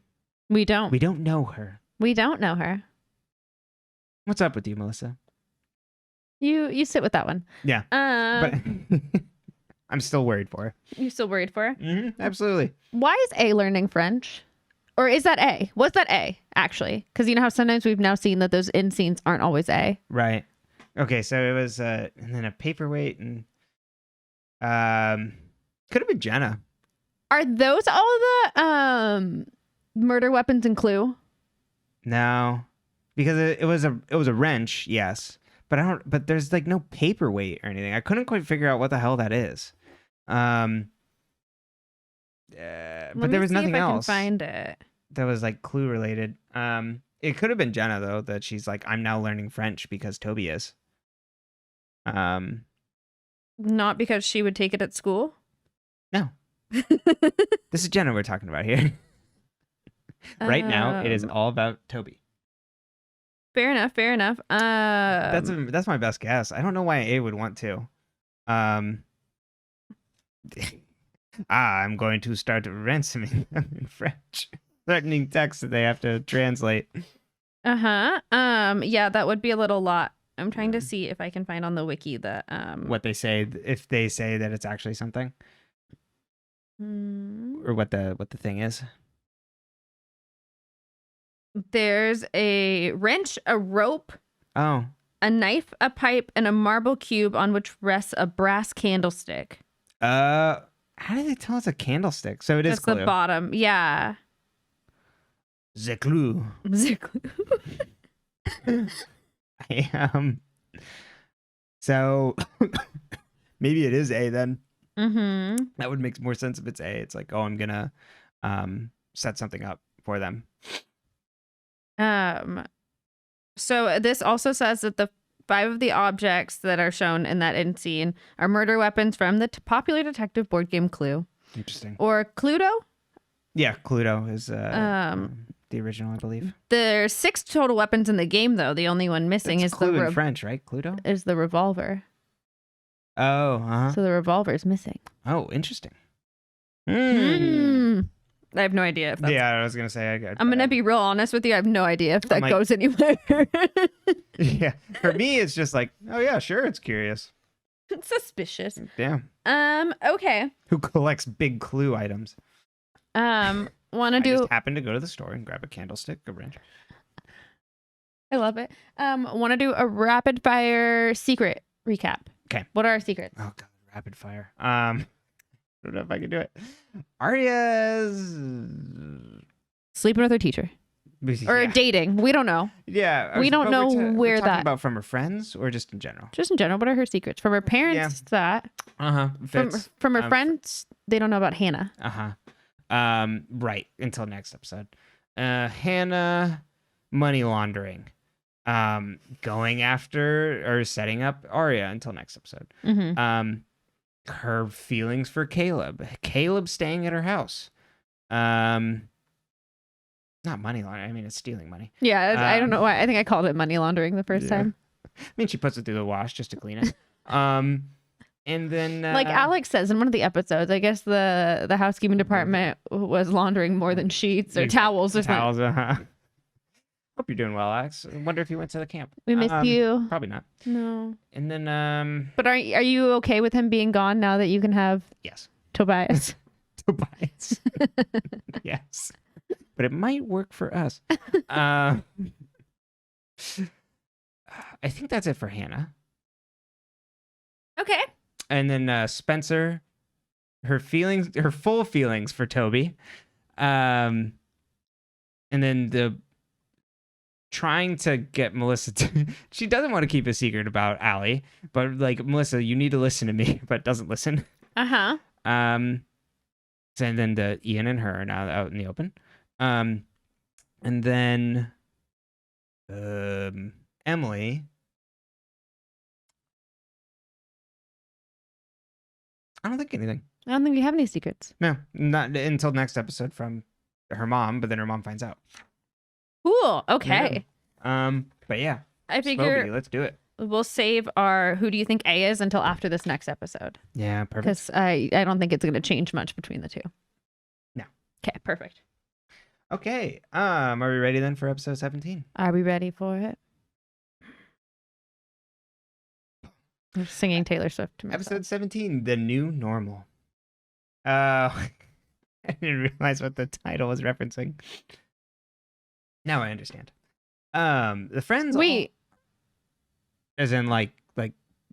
We don't. We don't know her. We don't know her. What's up with you, Melissa? You sit with that one. Yeah. But I'm still worried for her. You still worried for her? Mm-hmm, absolutely. Why is A learning French? Or is that A? Was that A, actually? Because you know how sometimes we've now seen that those end scenes aren't always A. Right. Okay, so it was and then a paperweight and could have been Jenna. Are those all the murder weapons in Clue? No. Because it was a wrench, yes. But there's like no paperweight or anything. I couldn't quite figure out what the hell that is. But there was nothing else I can find it. that was like Clue related. It could have been Jenna though, that she's like, I'm now learning French because Toby is. Not because she would take it at school? No. This is Jenna we're talking about here. Right now, it is all about Toby. Fair enough. Fair enough. That's my best guess. I don't know why A would want to. I'm going to start ransoming them in French. Threatening text that they have to translate. Yeah, that would be a little lot. I'm trying to see if I can find on the wiki that What they say, if they say that it's actually something, or what the thing is. There's a wrench, a rope, Oh, a knife, a pipe, and a marble cube on which rests a brass candlestick. how did they tell it's a candlestick? So it is That's the Clue. bottom. Yeah. The Clue. So maybe it is A then. Mm-hmm. That would make more sense if it's A. It's like, oh, I'm gonna set something up for them. So this also says that the 5 of the objects that are shown in that end scene are murder weapons from the popular detective board game Clue. Interesting. Or Cluedo? Yeah, Cluedo is the original, I believe. There's 6 total weapons in the game, though. The only one missing That's is Clue in French, right? Cluedo? is the revolver. Oh, uh-huh. So the revolver is missing. Oh, interesting. I have no idea if that's... Yeah, I was gonna say. I'm gonna be real honest with you. I have no idea if that like- goes anywhere. Yeah, for me, it's just like, oh yeah, sure, it's curious. It's suspicious. Yeah. Okay. Who collects big Clue items? Want to I do? just happened to go to the store and grab a candlestick, a wrench. I love it. Want to do a rapid fire secret recap. Okay. What are our secrets? Oh god, rapid fire. I don't know if I can do it. Arya's Sleeping with her teacher or dating. We don't know. Yeah. We don't know we're where talking that. about from her friends or just in general. Just in general, what are her secrets? From her parents, that. From her friends, they don't know about Hannah. Right. Until next episode. Hannah, money laundering. Going after or setting up Arya until next episode. Mm-hmm. Her feelings for Caleb staying at her house. Not money laundering. I mean, it's stealing money. Yeah, I don't know why. I think I called it money laundering the first time. I mean, she puts it through the wash just to clean it. And then, like Alex says in one of the episodes, I guess the housekeeping department was laundering more than sheets or towels or something. Towels, Hope you're doing well, Alex. I wonder if you went to the camp. We miss you. Probably not. No. And then, But are you okay with him being gone now that you can have yes, Tobias? Tobias. Yes. But it might work for us. I think that's it for Hannah. Okay. And then Spencer, her full feelings for Toby. And then the trying to get Melissa to, she doesn't want to keep a secret about Allie, but like, Melissa, you need to listen to me, but doesn't listen. Uh-huh. And then Ian and her are now out in the open. And then Emily. I don't think anything. I don't think we have any secrets. No, not until next episode from her mom, but then her mom finds out. Cool. Okay. Yeah. But yeah. I figure Spoby, let's do it. we'll save our who do you think A is until after this next episode. Yeah, perfect. Because I don't think it's going to change much between the two. No. Okay, perfect. Okay. Are we ready then for episode 17? Are we ready for it? I'm singing Taylor Swift to myself. Episode 17, The New Normal. I didn't realize what the title was referencing. Now I understand. The friends. Wait. As in like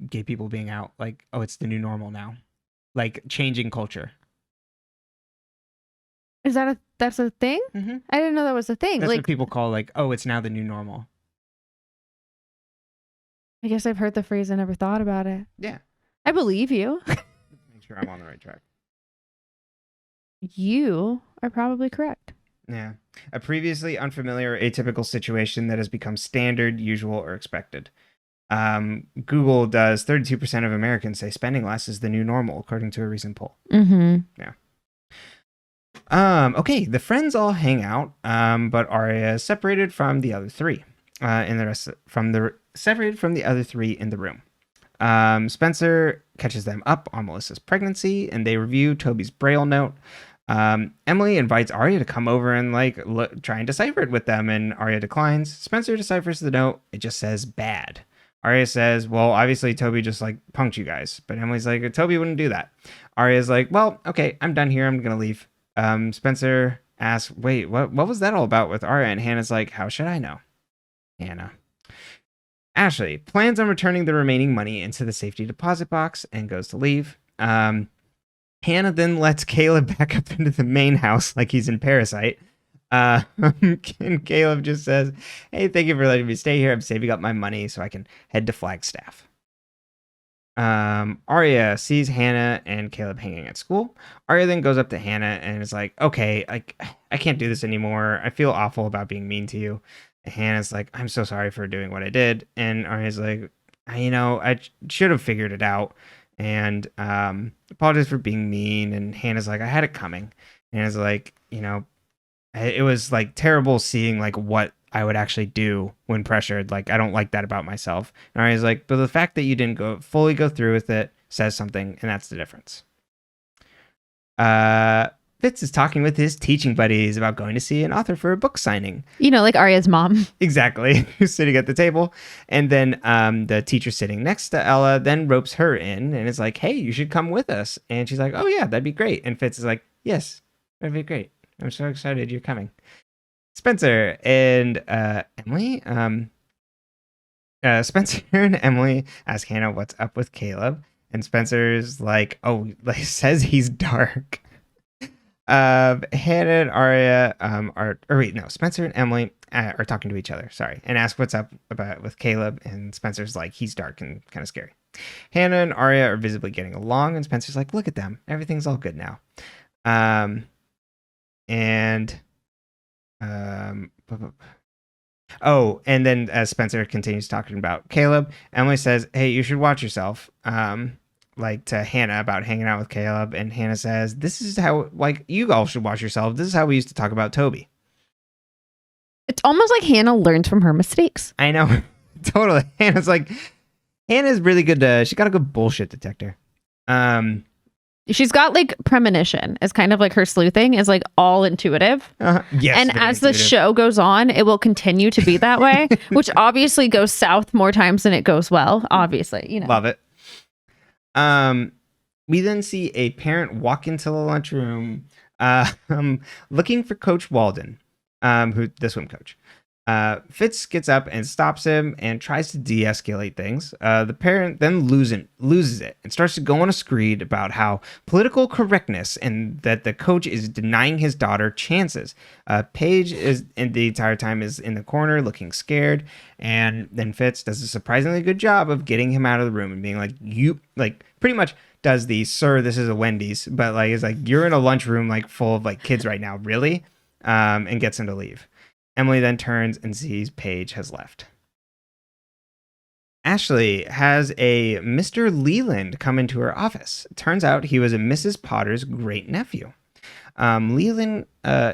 gay people being out. Like, oh, it's the new normal now. Like changing culture. Is that's a thing? Mm-hmm. I didn't know that was a thing. That's like what people call like, oh, it's now the new normal. I guess I've heard the phrase. I never thought about it. Yeah. I believe you. Make sure I'm on the right track. You are probably correct. Yeah. A previously unfamiliar or atypical situation that has become standard, usual, or expected. Google does 32% of Americans say spending less is the new normal, according to a recent poll. Mm-hmm. Yeah. Okay, the friends all hang out, but Arya is separated from the other three. Separated from the other three in the room. Spencer catches them up on Melissa's pregnancy, and they review Toby's Braille note. Emily invites Arya to come over and try and decipher it with them, and Arya declines. Spencer deciphers the note. It just says bad. Arya says, well, obviously Toby just punked you guys. But Emily's like, Toby wouldn't do that. Arya's like, well, okay, I'm done here. I'm going to leave. Spencer asks, wait, what was that all about with Arya? And Hannah's like, how should I know? Hannah. Ashley plans on returning the remaining money into the safety deposit box and goes to leave. Hannah then lets Caleb back up into the main house like he's in Parasite. And Caleb just says, hey, thank you for letting me stay here. I'm saving up my money so I can head to Flagstaff. Arya sees Hannah and Caleb hanging at school. Arya then goes up to Hannah and is like, okay, I can't do this anymore. I feel awful about being mean to you. And Hannah's like, I'm so sorry for doing what I did. And Arya's like, I should have figured it out. And apologize for being mean. And Hannah's like, I had it coming. And it's like, it was terrible seeing what I would actually do when pressured. I don't like that about myself. And Arya's like, but the fact that you didn't fully go through with it says something, and that's the difference. Fitz is talking with his teaching buddies about going to see an author for a book signing. Like Arya's mom. Exactly. Who's sitting at the table. And then the teacher sitting next to Ella then ropes her in and is like, hey, you should come with us. And she's like, oh, yeah, that'd be great. And Fitz is like, yes, That'd be great. I'm so excited you're coming. Spencer and Emily. Spencer and Emily ask Hannah what's up with Caleb, and Spencer's like, oh, like says he's dark. Hannah and Arya Spencer and Emily are talking to each other. Sorry, and ask what's up about with Caleb, and Spencer's like, he's dark and kind of scary. Hannah and Arya are visibly getting along, and Spencer's like, look at them, everything's all good now. Oh, and then as Spencer continues talking about Caleb, Emily says, hey, you should watch yourself. Like to Hannah about hanging out with Caleb, and Hannah says, this is how, like, you all should watch yourself. This is how we used to talk about Toby. It's almost like Hannah learns from her mistakes. I know. Totally. Hannah's really good. She got a good bullshit detector. She's got like premonition as kind of like her sleuthing is like all intuitive. Yes. And as the show goes on, it will continue to be that way, which obviously goes south more times than it goes well. Obviously, you know. Love it. We then see a parent walk into the lunchroom, looking for Coach Walden, the swim coach. Fitz gets up and stops him and tries to de-escalate things. The parent then loses it and starts to go on a screed about how political correctness and that the coach is denying his daughter chances. Paige is in the entire time is in the corner looking scared, and then Fitz does a surprisingly good job of getting him out of the room and being like, you like pretty much does the sir, this is a Wendy's, but like it's like you're in a lunchroom like full of like kids right now, really, and gets him to leave. Emily then turns and sees Paige has left. Ashley has a Mr. Leland come into her office. It turns out he was a Mrs. Potter's great nephew. Leland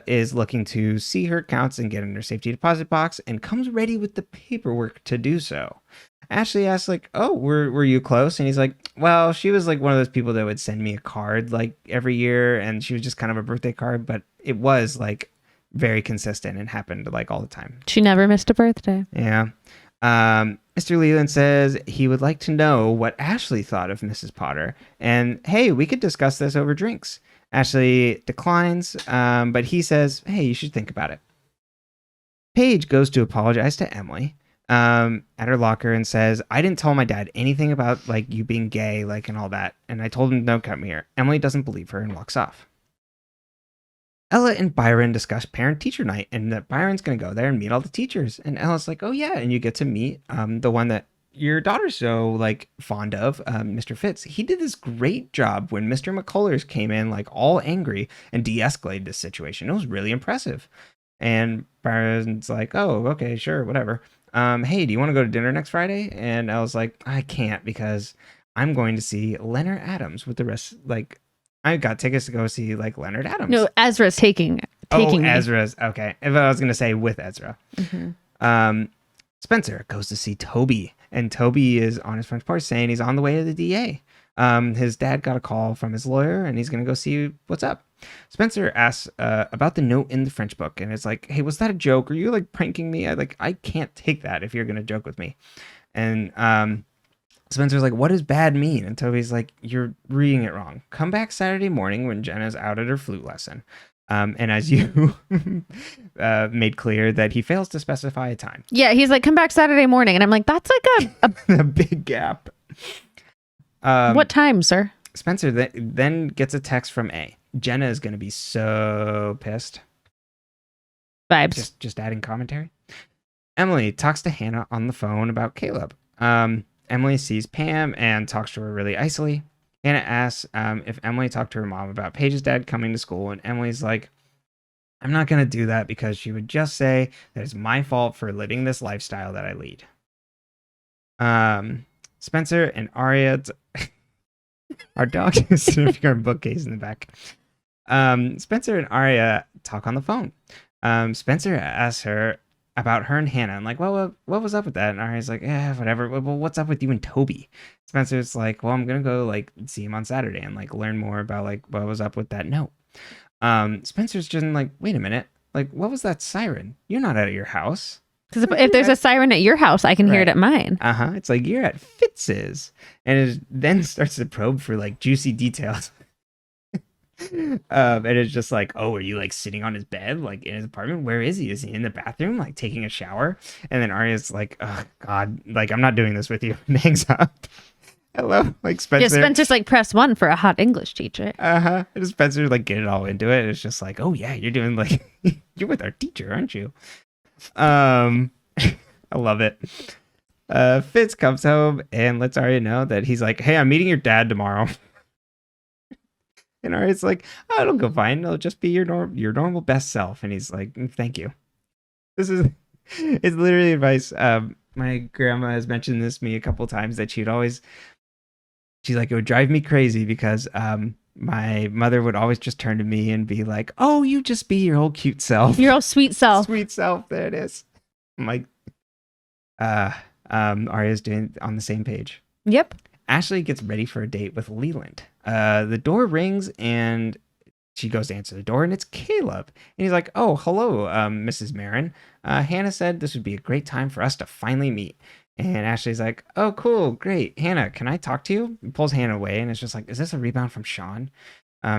is looking to see her accounts and get in her safety deposit box and comes ready with the paperwork to do so. Ashley asks, like, oh, were you close? And he's like, well, she was like one of those people that would send me a card like every year, and she was just kind of a birthday card, but it was like very consistent and happened like all the time. She never missed a birthday. Yeah. Mr. Leland says he would like to know what Ashley thought of Mrs. Potter, and hey, we could discuss this over drinks. Ashley declines, but he says, hey, you should think about it. Paige goes to apologize to Emily at her locker and says, I didn't tell my dad anything about like you being gay, like, and all that, and I told him don't come here. Emily doesn't believe her and walks off. Ella and Byron discuss parent-teacher night, and that Byron's going to go there and meet all the teachers. And Ella's like, oh, yeah, and you get to meet the one that your daughter's so, like, fond of, Mr. Fitz. He did this great job when Mr. McCullers came in, like, all angry and de-escalated this situation. It was really impressive. And Byron's like, oh, okay, sure, whatever. Hey, do you want to go to dinner next Friday? And Ella's like, I can't because I'm going to see Leonard Adams with the rest, like, I got tickets to go see like Leonard Adams. No, Ezra's taking me. Ezra's okay. If I was gonna say with Ezra. Mm-hmm. Spencer goes to see Toby, and Toby is on his front porch saying he's on the way to the DA. His dad got a call from his lawyer, and he's gonna go see what's up. Spencer asks about the note in the French book, and it's like, hey, was that a joke? Are you like pranking me? I can't take that if you're gonna joke with me. And Spencer's like, what does bad mean? And Toby's like, you're reading it wrong. Come back Saturday morning when Jenna's out at her flute lesson. And as you made clear that he fails to specify a time. Yeah, he's like, come back Saturday morning. And I'm like, that's like a big gap. What time, sir? Spencer then gets a text from A. Jenna is going to be so pissed. Vibes. Just adding commentary. Emily talks to Hannah on the phone about Caleb. Emily sees Pam and talks to her really icily. Hannah asks if Emily talked to her mom about Paige's dad coming to school, and Emily's like, I'm not going to do that because she would just say that it's my fault for living this lifestyle that I lead. Spencer and Arya, our dog is sniffing our bookcase in the back. Spencer and Arya talk on the phone. Spencer asks her about her and Hannah. I'm like, well, what was up with that? And Arya's like, yeah, whatever. Well, what's up with you and Toby? Spencer's like, well, I'm gonna go like see him on Saturday and like learn more about like what was up with that note. Spencer's just like, wait a minute, like what was that siren? You're not at your house. Because if there's a siren at your house, I can hear it at mine. It's like you're at Fitz's, and it then starts to probe for like juicy details. And it's just like, oh, are you like sitting on his bed, like in his apartment? Where is he? Is he in the bathroom, like taking a shower? And then Arya's like, oh God, like I'm not doing this with you. And hangs up. Hello, like Spencer. Yeah, Spencer's like, press 1 for a hot English teacher. And Spencer like get it all into it. It's just like, oh yeah, you're doing like you're with our teacher, aren't you? I love it. Fitz comes home and lets Arya know that he's like, hey, I'm meeting your dad tomorrow. And Arya's like, oh, it'll go fine. It'll just be your normal best self. And he's like, thank you. It's literally advice. My grandma has mentioned this to me a couple times that she's like, it would drive me crazy because my mother would always just turn to me and be like, oh, you just be your old cute self. Your old sweet self. Sweet self. There it is. I'm like, Arya's doing on the same page. Yep. Ashley gets ready for a date with Leland. The door rings and she goes to answer the door, and it's Caleb. And he's like, oh, hello, Mrs. Marin. Hannah said this would be a great time for us to finally meet. And Ashley's like, oh, cool, great. Hannah, can I talk to you? He pulls Hannah away, and it's just like, is this a rebound from Sean?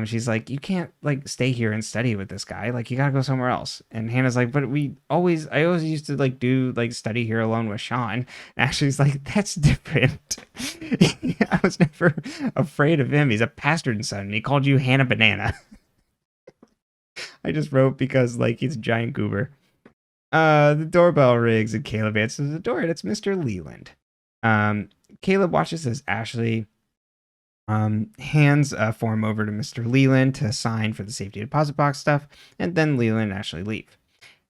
She's like, you can't like stay here and study with this guy. Like, you gotta go somewhere else. And Hannah's like, but I always used to like do like study here alone with Sean. And Ashley's like, that's different. I was never afraid of him. He's a bastard son, and he called you Hannah Banana. I just wrote because like he's a giant goober. The doorbell rings and Caleb answers the door, and it's Mr. Leland. Caleb watches as Ashley hands a form over to Mr. Leland to sign for the safety deposit box stuff, and then Leland and Ashley leave.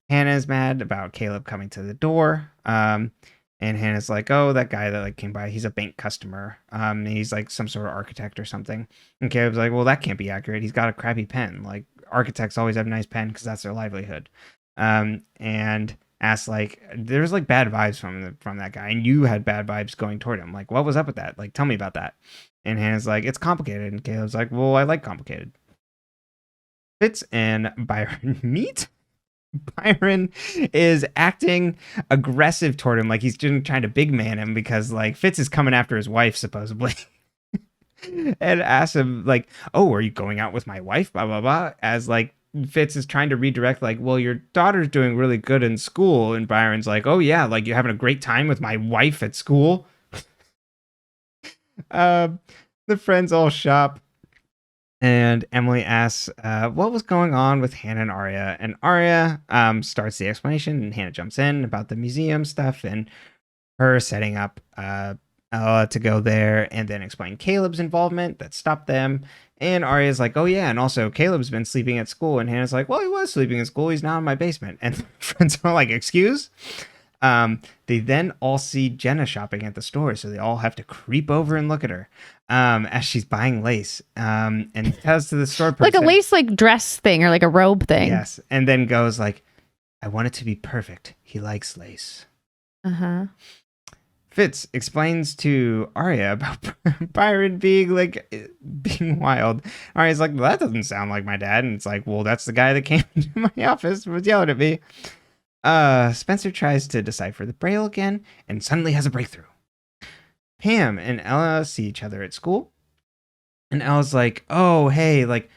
Hannah is mad about Caleb coming to the door, and Hannah's like, oh, that guy that like came by, he's a bank customer, he's like some sort of architect or something. And Caleb's like, well, that can't be accurate, he's got a crappy pen. Like, architects always have a nice pen because that's their livelihood. And asks like, there's like bad vibes from that guy, and you had bad vibes going toward him. Like, what was up with that? Like, tell me about that. And Hannah's like, it's complicated. And Caleb's like, well, I like complicated. Fitz and Byron meet. Byron is acting aggressive toward him, like he's just trying to big man him because like Fitz is coming after his wife supposedly. And asks him like, oh, are you going out with my wife? Blah blah blah. As like Fitz is trying to redirect, like, well, your daughter's doing really good in school. And Byron's like, oh yeah, like you're having a great time with my wife at school. The friends all shop, and Emily asks what was going on with Hannah and Arya. And Arya starts the explanation, and Hannah jumps in about the museum stuff and her setting up Ella to go there, and then explain Caleb's involvement that stopped them. And Arya's like, oh yeah, and also Caleb's been sleeping at school. And Hannah's like, well, he was sleeping at school, he's now in my basement. And friends are like, excuse? They then all see Jenna shopping at the store, so they all have to creep over and look at her as she's buying lace, and tells to the store person, like a lace like dress thing or like a robe thing. Yes, and then goes like, I want it to be perfect. He likes lace. Fitz explains to Arya about Byron being wild. Arya's like, well, that doesn't sound like my dad. And it's like, well, that's the guy that came to my office and was yelling at me. Spencer tries to decipher the Braille again and suddenly has a breakthrough. Pam and Ella see each other at school. And Ella's like, oh, hey, like,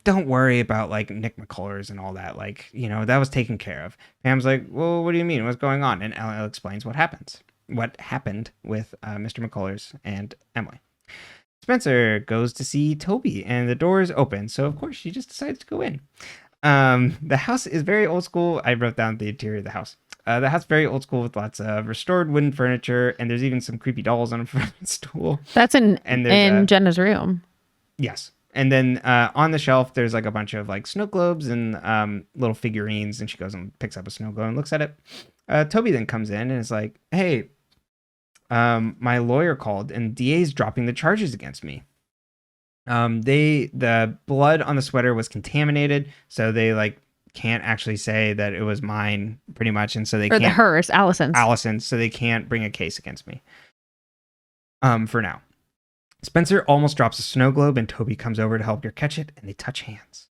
don't worry about, like, Nick McCullers and all that. Like, you know, that was taken care of. Pam's like, well, what do you mean? What's going on? And Ella explains what happened with Mr. McCullers and Emily. Spencer goes to see Toby, and the door is open. So, of course, she just decides to go in. The house is very old school. I wrote down the interior of the house. The house is very old school with lots of restored wooden furniture, and there's even some creepy dolls on a front stool. That's in Jenna's room. Yes. And then on the shelf, there's like a bunch of like snow globes and little figurines, and she goes and picks up a snow globe and looks at it. Toby then comes in and is like, hey, my lawyer called, and DA's dropping the charges against me. The blood on the sweater was contaminated, so they like can't actually say that it was mine, pretty much, and so they can't, hers, Allison's, so they can't bring a case against me. For now. Spencer almost drops a snow globe, and Toby comes over to help her catch it, and they touch hands.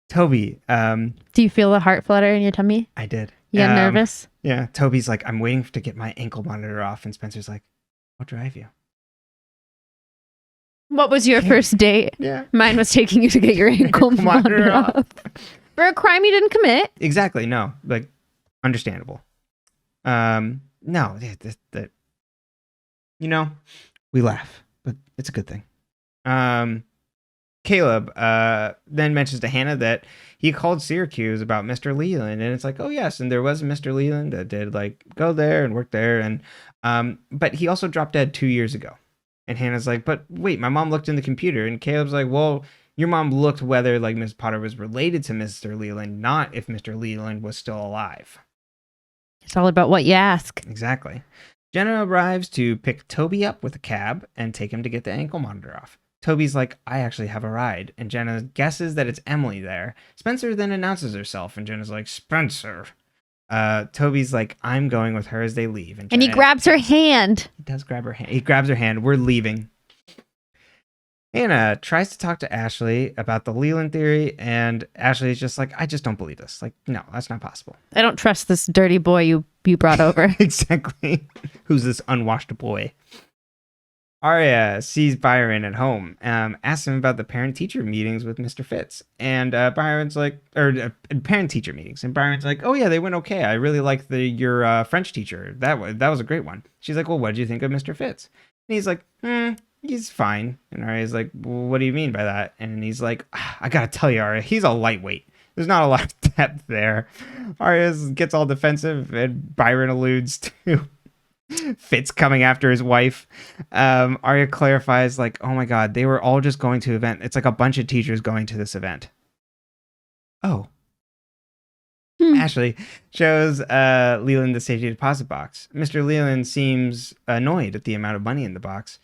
Toby, do you feel the heart flutter in your tummy? I did. You get nervous? Yeah. Toby's like, I'm waiting to get my ankle monitor off, and Spencer's like, I'll drive you. What was your first date? Yeah. Mine was taking you to get your ankle Monitor monitor off. off. For a crime you didn't commit. Exactly. No, like, understandable. No, that you know, we laugh, but it's a good thing. Caleb then mentions to Hannah that he called Syracuse about Mr. Leland, and it's like, oh yes, and there was Mr. Leland that did like go there and work there, and but he also dropped dead 2 years ago. And Hannah's like, but wait, my mom looked in the computer, and Caleb's like, well, your mom looked whether like Miss Potter was related to Mr. Leland, not if Mr. Leland was still alive. It's all about what you ask. Exactly. Jenna arrives to pick Toby up with a cab and take him to get the ankle monitor off. Toby's like, I actually have a ride, and Jenna guesses that it's Emily there. Spencer then announces herself, and Jenna's like, Spencer. Toby's like, I'm going with her as they leave. And he grabs her hand. He does grab her hand. He grabs her hand. We're leaving. Hannah tries to talk to Ashley about the Leland theory, and Ashley's just like, I just don't believe this. Like, no, that's not possible. I don't trust this dirty boy you brought over. Exactly. Who's this unwashed boy? Arya sees Byron at home, asks him about the parent-teacher meetings with Mr. Fitz. And Byron's like, parent-teacher meetings. And Byron's like, oh yeah, they went okay. I really liked your French teacher. That was a great one. She's like, well, what did you think of Mr. Fitz? And he's like, he's fine. And Arya's like, well, what do you mean by that? And he's like, I gotta tell you, Arya, he's a lightweight. There's not a lot of depth there. Arya gets all defensive, and Byron alludes to Fitz coming after his wife. Arya clarifies, like, oh my god, they were all just going to event. It's like a bunch of teachers going to this event. Oh. Ashley shows Leland the safety deposit box. Mr. Leland seems annoyed at the amount of money in the box.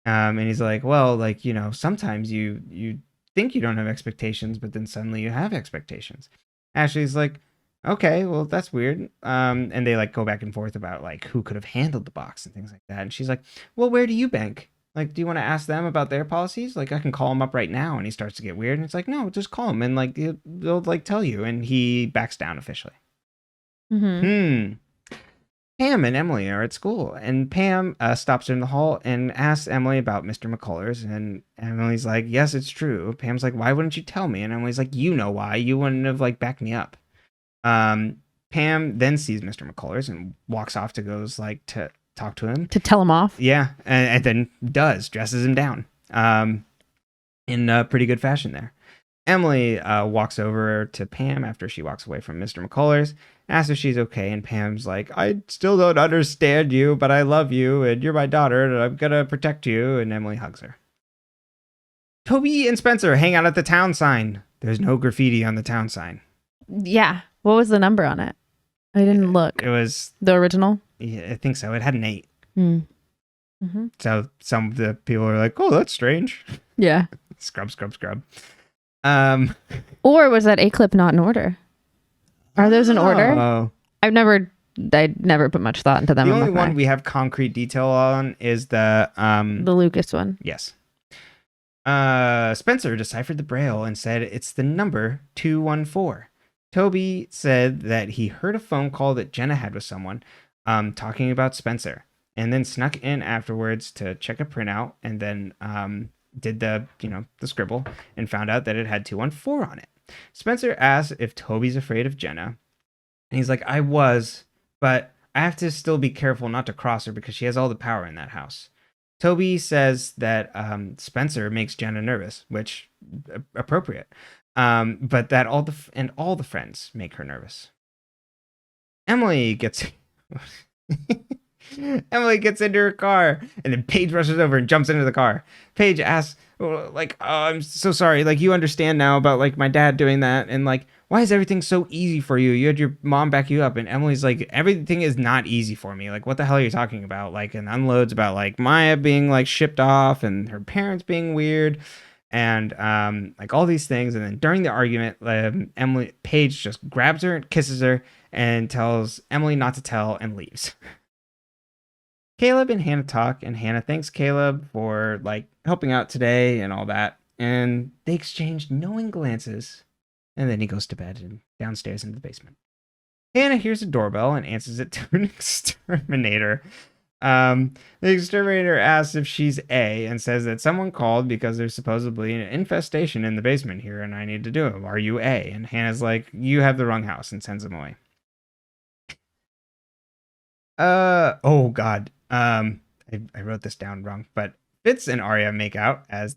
And he's like, well, like, you know, sometimes you think you don't have expectations, but then suddenly you have expectations. Ashley's like, okay, well, that's weird. And they like go back and forth about like who could have handled the box and things like that. And she's like, well, where do you bank? Like, do you want to ask them about their policies? Like, I can call him up right now. And he starts to get weird. And it's like, no, just call him and like they'll like tell you. And he backs down officially. Pam and Emily are at school, and Pam stops her in the hall and asks Emily about Mr. McCullers, and Emily's like, yes, it's true. Pam's like, why wouldn't you tell me? And Emily's like, you know why. You wouldn't have like backed me up. Pam then sees Mr. McCullers and walks off to goes like to talk to him. To tell him off? Yeah, and then dresses him down in a pretty good fashion there. Emily walks over to Pam after she walks away from Mr. McCullers, asks if she's okay, and Pam's like, I still don't understand you, but I love you, and you're my daughter, and I'm gonna protect you, and Emily hugs her. Toby and Spencer hang out at the town sign. There's no graffiti on the town sign. Yeah. What was the number on it? I didn't look. It was... The original? Yeah, I think so. It had an 8. Mm-hmm. So some of the people are like, oh, that's strange. Yeah. Scrub. Or was that A-clip not in order? Are those in order? Oh. I never put much thought into them. The only one we have concrete detail on is the Lucas one. Yes. Spencer deciphered the braille and said it's the number 214. Toby said that he heard a phone call that Jenna had with someone talking about Spencer, and then snuck in afterwards to check a printout, and then did the scribble and found out that it had 214 on it. Spencer asks if Toby's afraid of Jenna, and he's like, I was, but I have to still be careful not to cross her because she has all the power in that house. Toby says that Spencer makes Jenna nervous, which appropriate, but that all the friends make her nervous. Emily gets into her car, and then Paige rushes over and jumps into the car. Paige asks, like, oh, I'm so sorry. Like, you understand now about, like, my dad doing that. And, like, why is everything so easy for you? You had your mom back you up. And Emily's like, everything is not easy for me. Like, what the hell are you talking about? Like, and unloads about, like, Maya being, like, shipped off and her parents being weird. And, like, all these things. And then during the argument, Paige just grabs her and kisses her and tells Emily not to tell and leaves. Caleb and Hannah talk, and Hannah thanks Caleb for, like, helping out today and all that. And they exchange knowing glances. And then he goes to bed and downstairs into the basement. Hannah hears a doorbell and answers it to an exterminator. The exterminator asks if she's A and says that someone called because there's supposedly an infestation in the basement here and I need to do it. Are you A? And Hannah's like, you have the wrong house, and sends him away. Oh God. I wrote this down wrong, but Fitz and Arya make out as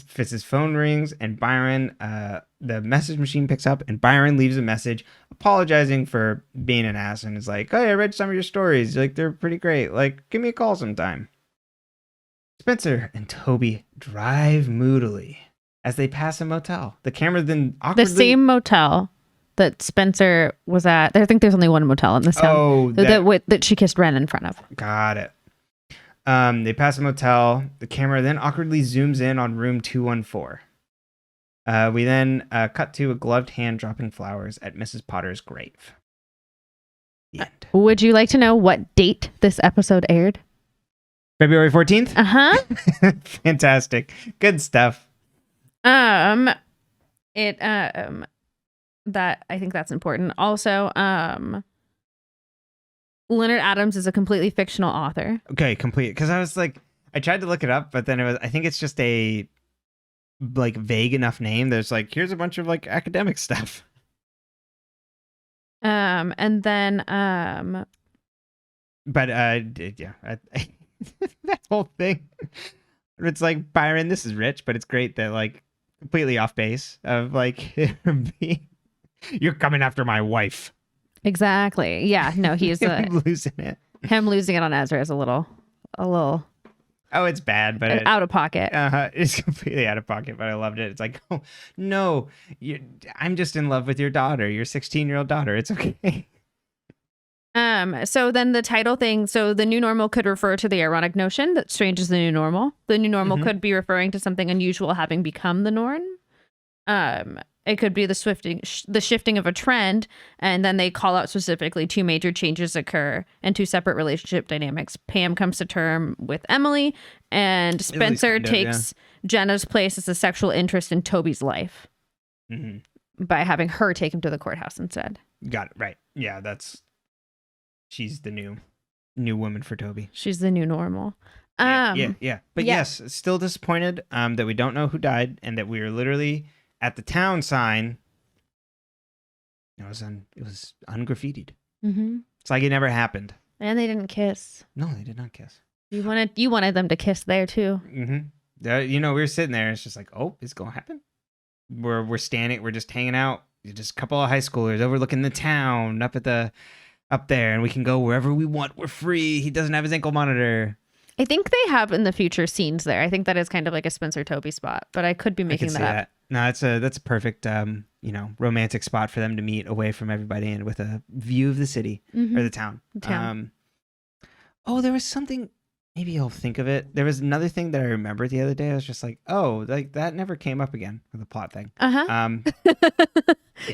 Fitz's phone rings, and Byron, the message machine picks up, and Byron leaves a message apologizing for being an ass, and is like, "Hey, I read some of your stories. Like, they're pretty great. Like, give me a call sometime." Spencer and Toby drive moodily as they pass a motel. The camera then awkwardly... The same motel that Spencer was at. I think there's only one motel in this town. Oh, that she kissed Ren in front of. Got it. They pass a motel. The camera then awkwardly zooms in on room 214. We then cut to a gloved hand dropping flowers at Mrs. Potter's grave. The end. Would you like to know what date this episode aired? February 14th? Uh-huh. Fantastic. Good stuff. That I think that's important. Also, Leonard Adams is a completely fictional author. Okay, complete. Because I was like, I tried to look it up, but then I think it's just a like vague enough name. There's like, here's a bunch of like academic stuff. And then but yeah, that whole thing. It's like, Byron, this is rich, but it's great that like completely off base of like you're coming after my wife. Exactly. Yeah. No, he's losing it. Him losing it on Ezra is a little. Oh, it's bad, but out of pocket. It's completely out of pocket, but I loved it. It's like, oh no, I'm just in love with your daughter, your 16-year-old daughter. It's okay. So then the title thing. So the new normal could refer to the ironic notion that strange is the new normal. The new normal could be referring to something unusual having become the norm. It could be the shifting of a trend, and then they call out specifically two major changes occur and two separate relationship dynamics. Pam comes to term with Emily, and Spencer takes Jenna's place as a sexual interest in Toby's life by having her take him to the courthouse instead. Got it. Right. Yeah, she's the new woman for Toby. She's the new normal. Yeah. But yes, still disappointed that we don't know who died, and that we are literally at the town sign. It was ungraffitied. It's like it never happened. And they didn't kiss. No, they did not kiss. You wanted them to kiss there too. We were sitting there. It's just like, oh, it's gonna happen. We're standing. We're just hanging out. Just a couple of high schoolers overlooking the town up there, and we can go wherever we want. We're free. He doesn't have his ankle monitor. I think they have in the future scenes there. I think that is kind of like a Spencer Toby spot, but I could be making that up. No, that's a perfect romantic spot for them to meet away from everybody and with a view of the city or the town. There was something, maybe you'll think of it. There was another thing that I remembered the other day. I was just like, oh, like that never came up again with the plot thing. Yeah.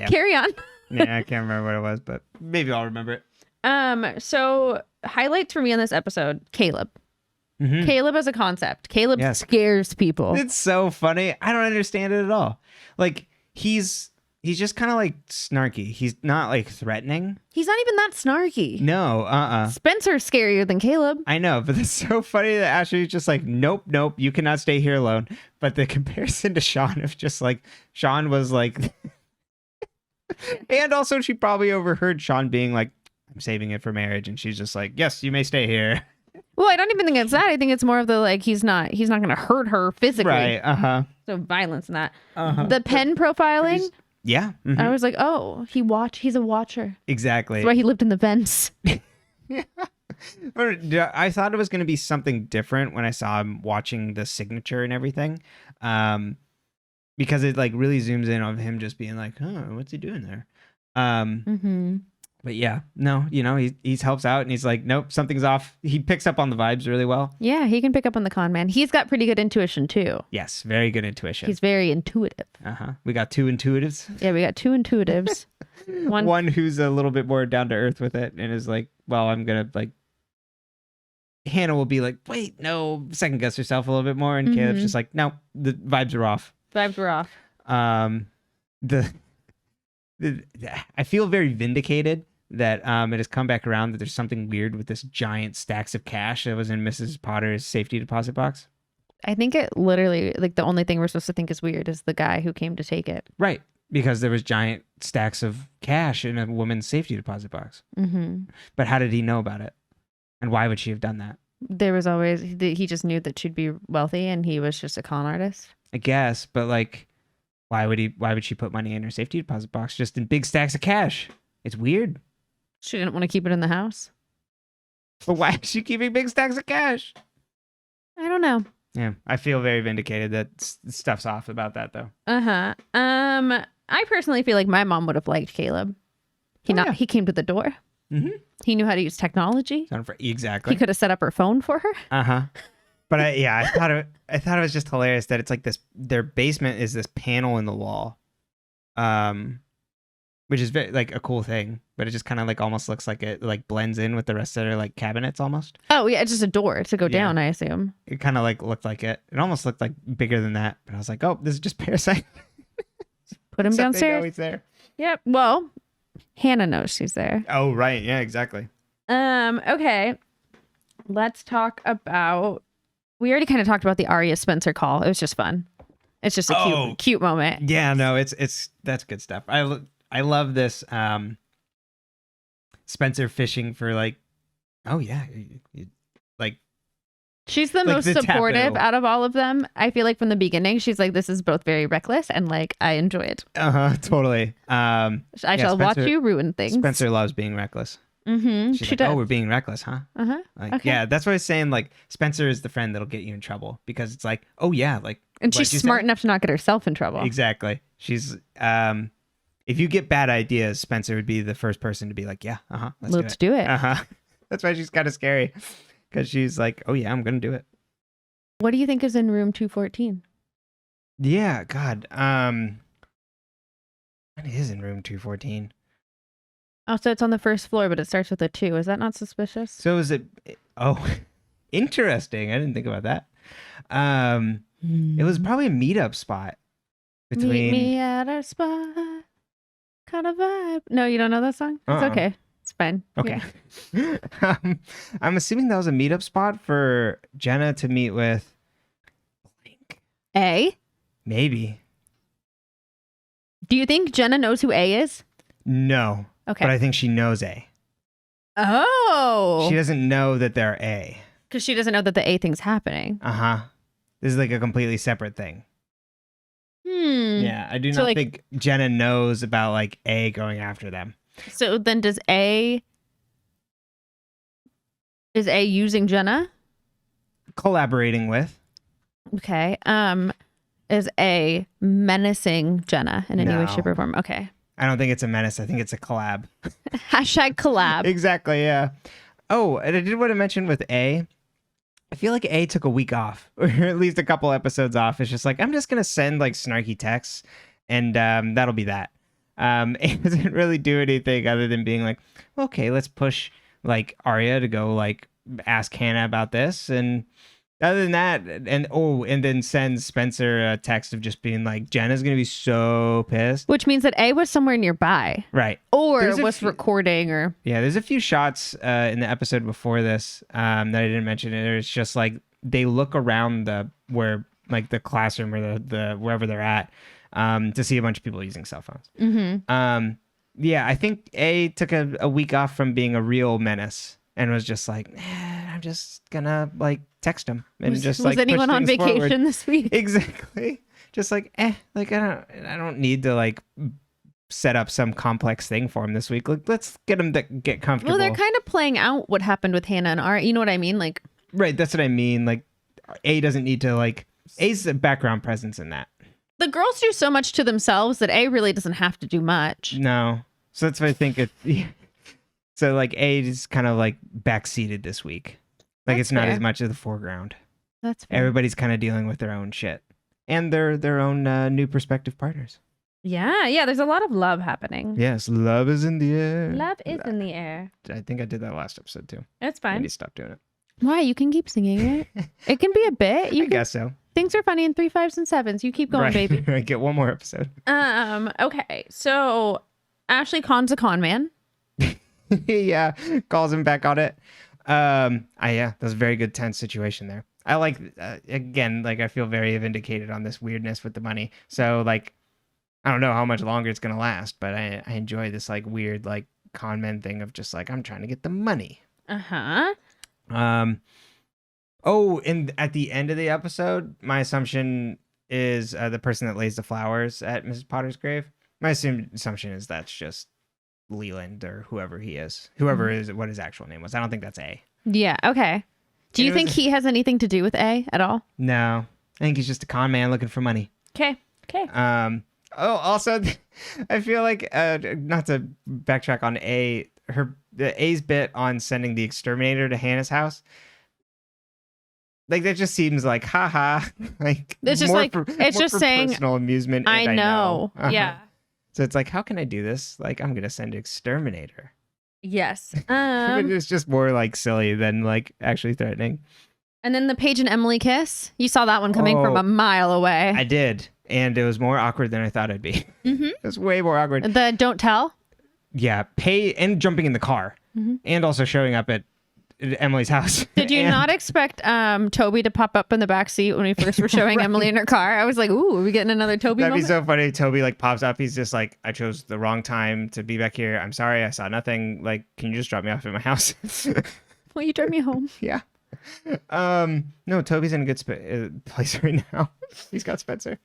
Carry on. Yeah, I can't remember what it was, but maybe I'll remember it. So highlights for me on this episode, Caleb. Caleb as a concept. Caleb scares people. It's so funny. I don't understand it at all. Like he's just kind of like snarky. He's not like threatening. He's not even that snarky. No, Spencer's scarier than Caleb. I know, but it's so funny that Ashley's just like, nope, you cannot stay here alone. But the comparison to Sean of just like, Sean was like, and also she probably overheard Sean being like, I'm saving it for marriage. And she's just like, yes, you may stay here. Well, I don't even think it's that. I think it's more of the like he's not going to hurt her physically. Right. So violence in that. The pen profiling. Yeah. I was like, oh, he's a watcher. Exactly. That's why he lived in the vents. I thought it was going to be something different when I saw him watching the signature and everything. Because it like really zooms in on him just being like, oh, what's he doing there? But yeah, no, he helps out and he's like, nope, something's off. He picks up on the vibes really well. Yeah, he can pick up on the con man. He's got pretty good intuition too. Yes, very good intuition. He's very intuitive. We got two intuitives. Yeah, we got two intuitives. One who's a little bit more down to earth with it and is like, well, I'm going to like, Hannah will be like, wait, no, second guess herself a little bit more. And Caleb's just like, no, the vibes are off. I I feel very vindicated that it has come back around that there's something weird with this giant stacks of cash that was in Mrs. Potter's safety deposit box. I think it literally, like, the only thing we're supposed to think is weird is the guy who came to take it. Right. Because there was giant stacks of cash in a woman's safety deposit box. Mm-hmm. But how did he know about it? And why would she have done that? There was always, he just knew that she'd be wealthy and he was just a con artist. I guess, but like, why would she put money in her safety deposit box just in big stacks of cash? It's weird. She didn't want to keep it in the house. But why is she keeping big stacks of cash? I don't know. Yeah, I feel very vindicated that stuff's off about that though. I personally feel like my mom would have liked Caleb. He came to the door. Mm-hmm. He knew how to use technology. Exactly. He could have set up her phone for her. But I thought it was just hilarious that it's like this. Their basement is this panel in the wall, which is very like a cool thing. But it just kind of like almost looks like it like blends in with the rest of their like cabinets almost. Oh yeah, it's just a door to go down. I assume it kind of like looked like it. It almost looked like bigger than that. But I was like, oh, this is just Parasite. Put him downstairs. They know he's there. Yep. Well, Hannah knows she's there. Oh right, yeah, exactly. Okay. Let's talk about. We already kind of talked about the Arya Spencer call. It was just fun. It's just a cute moment. Yeah, no, that's good stuff. I love this. Spencer fishing for like, oh yeah, like. She's the most supportive out of all of them. I feel like from the beginning, she's like, this is both very reckless and like, I enjoy it. Totally. I shall watch you ruin things. Spencer loves being reckless. Mm-hmm. She's like, oh, we're being reckless, huh? Like, okay. Yeah, that's what I was saying. Like, Spencer is the friend that'll get you in trouble because it's like, oh yeah, like. And she's smart enough to not get herself in trouble. Exactly. She's, if you get bad ideas, Spencer would be the first person to be like, yeah, let's do it. That's why she's kind of scary. Because she's like, oh yeah, I'm going to do it. What do you think is in room 214? Yeah, God. What is in room 214? Oh, so it's on the first floor, but it starts with a 2. Is that not suspicious? So is it... Oh, interesting. I didn't think about that. It was probably a meetup spot. Between... Meet me at a spot. Kind of vibe. No, you don't know that song? It's okay. It's fine. Okay. Yeah. I'm assuming that was a meetup spot for Jenna to meet with A? Maybe. Do you think Jenna knows who A is? No. Okay. But I think she knows A. Oh. She doesn't know that they're A. Because she doesn't know that the A thing's happening. This is like a completely separate thing. Yeah, I do not think Jenna knows about like A going after them. So then is A using Jenna? Collaborating with. Okay. Is A menacing Jenna in any way, shape, or form? Okay. I don't think it's a menace. I think it's a collab. Hashtag collab. Exactly, yeah. Oh, and I did want to mention with A, I feel like A took a week off, or at least a couple episodes off. It's just like, I'm just going to send like snarky texts, and that'll be that. It doesn't really do anything other than being like, okay, let's push like Arya to go like ask Hannah about this, and other than that, and then sends Spencer a text of just being like, Jenna's gonna be so pissed, which means that A was somewhere nearby, right? Or was recording, or there's a few shots in the episode before this that I didn't mention. It's just like they look around where like the classroom or the wherever they're at. To see a bunch of people using cell phones. Mm-hmm. I think A took a week off from being a real menace and was just like, I'm just gonna like text him and just like. Was anyone on vacation this week? Exactly. Just like, like I don't need to like set up some complex thing for him this week. Like, let's get him to get comfortable. Well, they're kind of playing out what happened with Hannah and Art. You know what I mean? Like, right. That's what I mean. Like, A doesn't need to like. A's a background presence in that. The girls do so much to themselves that A really doesn't have to do much. No. So that's what I think. So like A is kind of like backseated this week. Like it's not as much of the foreground. That's fair. Everybody's kind of dealing with their own shit. And their own new prospective partners. Yeah. There's a lot of love happening. Yes. Love is in the air. Love is in the air. I think I did that last episode too. It's fine. Maybe stop doing it. Why? You can keep singing it. It can be a bit. I guess so. Things are funny in 3, 5s, and 7s. You keep going, baby. I get one more episode. Okay. So Ashley cons a con man. he calls him back on it. Yeah, that was a very good tense situation there. I like, again, like I feel very vindicated on this weirdness with the money. So like, I don't know how much longer it's gonna last, but I enjoy this like weird like con men thing of just like I'm trying to get the money. Oh, and at the end of the episode, my assumption is the person that lays the flowers at Mrs. Potter's grave. My assumption is that's just Leland or whoever he is. Whoever is what his actual name was. I don't think that's A. Yeah, okay. Do you think he has anything to do with A at all? No. I think he's just a con man looking for money. Okay. Also, I feel like not to backtrack on A's bit on sending the exterminator to Hannah's house. Like that just seems like haha. Like it's just like it's just saying personal amusement. I know. Yeah. So it's like, how can I do this? Like I'm gonna send an exterminator. Yes. It's just more like silly than like actually threatening. And then the Paige and Emily kiss. You saw that one coming from a mile away. I did. And it was more awkward than I thought it'd be. Mm-hmm. It was way more awkward. The don't tell? Yeah. And jumping in the car. Mm-hmm. And also showing up at Emily's house. Did you not expect Toby to pop up in the back seat when we first were showing Emily in her car? I was like, ooh, are we getting another Toby That'd moment? Be so funny. Toby like pops up. He's just like, I chose the wrong time to be back here. I'm sorry. I saw nothing. Like, can you just drop me off at my house? Will you drive me home? Yeah. No, Toby's in a good place right now. He's got Spencer.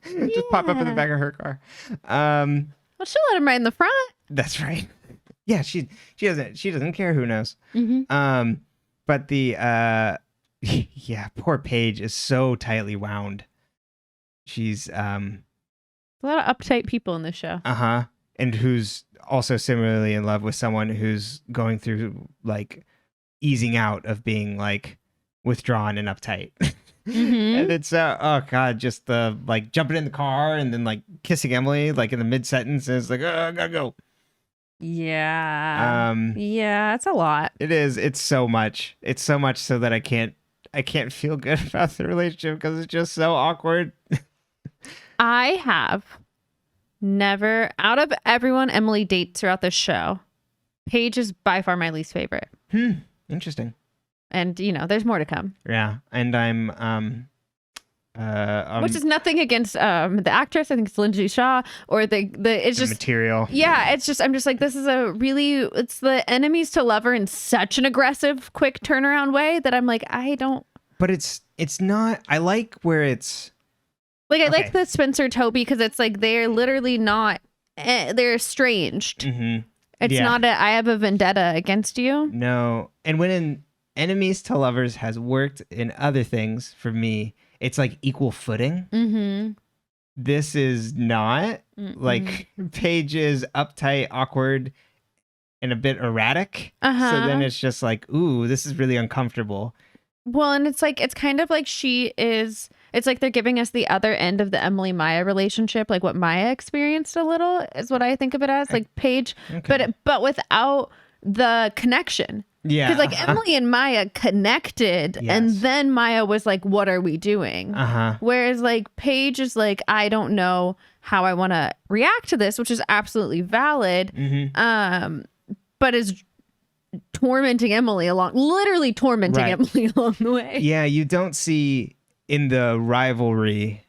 Just pop up in the back of her car. Well, she'll let him right in the front. That's right. Yeah, she doesn't care who knows. Mm-hmm. But the yeah, poor Paige is so tightly wound. She's a lot of uptight people in this show. And who's also similarly in love with someone who's going through like easing out of being like withdrawn and uptight. Mm-hmm. And it's oh god, just the like jumping in the car and then like kissing Emily like in the mid sentence, and it's like, oh, I gotta go. Yeah. Yeah, it's a lot. It is. It's so much. It's so much so that I can't feel good about the relationship because it's just so awkward. I have never, out of everyone Emily dates throughout this show, Paige is by far my least favorite. Interesting. And there's more to come. Yeah. And I'm which is nothing against the actress. I think it's Lindsay Shaw or it's just material. Yeah, it's just I'm just like, this is it's the enemies to lover in such an aggressive, quick turnaround way that I'm like, I don't. But it's not. I like where it's like I like the Spencer Toby because it's like they're literally not. They're estranged. Mm-hmm. It's not I have a vendetta against you. No, and when enemies to lovers has worked in other things for me. It's like equal footing. Mm-hmm. This is not. Like Paige is uptight, awkward, and a bit erratic. So then it's just like, ooh, this is really uncomfortable. Well, and it's kind of like it's like they're giving us the other end of the Emily Maya relationship, like what Maya experienced a little is what I think of it as. Like Paige, but without the connection. Yeah. Because like Emily and Maya connected and then Maya was like, what are we doing? Whereas like Paige is like, I don't know how I want to react to this, which is absolutely valid. Mm-hmm. But is tormenting Emily literally tormenting Emily along the way. Yeah. You don't see in the rivalry,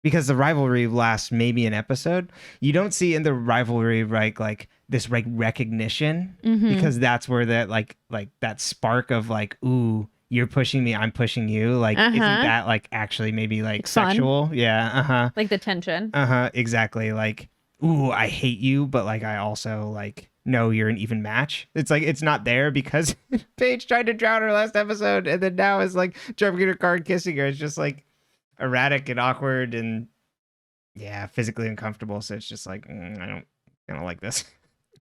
because the rivalry lasts maybe an episode. You don't see in the rivalry like this like recognition, because that's where that like that spark of like, ooh, you're pushing me, I'm pushing you. Like, isn't that like actually maybe like sexual? Fun. Yeah. Like the tension. Exactly. Like, ooh, I hate you, but like I also like know you're an even match. It's like it's not there because Paige tried to drown her last episode, and then now is like jumping in her car and kissing her. It's just like erratic and awkward and physically uncomfortable. So it's just like I don't like this.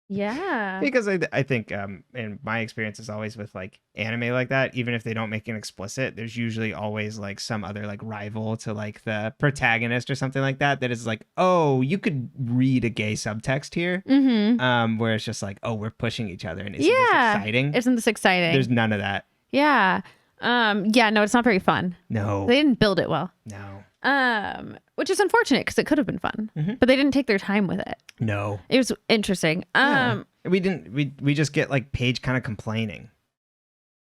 Yeah, because I think in my experience is always with like anime like that, even if they don't make it explicit, there's usually always like some other like rival to like the protagonist or something like that is like, oh, you could read a gay subtext here, where it's just like, oh, we're pushing each other, and isn't this exciting? Isn't this exciting? There's none of that. Yeah. No, it's not very fun. No, they didn't build it well. No. Which is unfortunate because it could have been fun, Mhm. but they didn't take their time with it. No. It was interesting. Yeah. We didn't. We just get like Paige kind of complaining.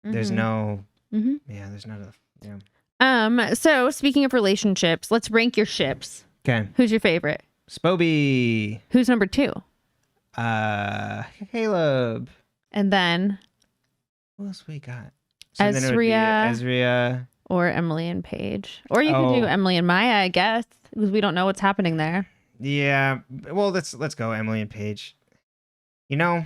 There's no. Yeah. There's not a. Yeah. So speaking of relationships, let's rank your ships. Okay. Who's your favorite? Spoby. Who's number 2? Haleb. And then Who else we got? So then it would be Ezria. or Emily and Paige. Or you could do Emily and Maya, I guess, because we don't know what's happening there. Yeah. Well, let's go Emily and Paige. You know,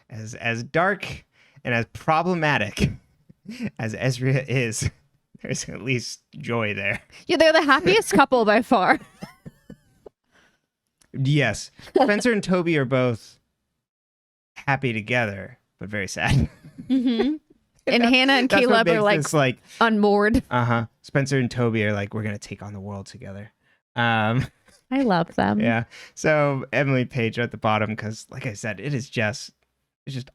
as dark and as problematic as Ezria is, there's at least joy there. Yeah, they're the happiest couple by far. Yes. Spencer and Toby are both happy together, but very sad. And Hannah and Caleb are like unmoored. Spencer and Toby are like, we're going to take on the world together. I love them. Yeah. So Emily and Paige are at the bottom because, like I said, it's just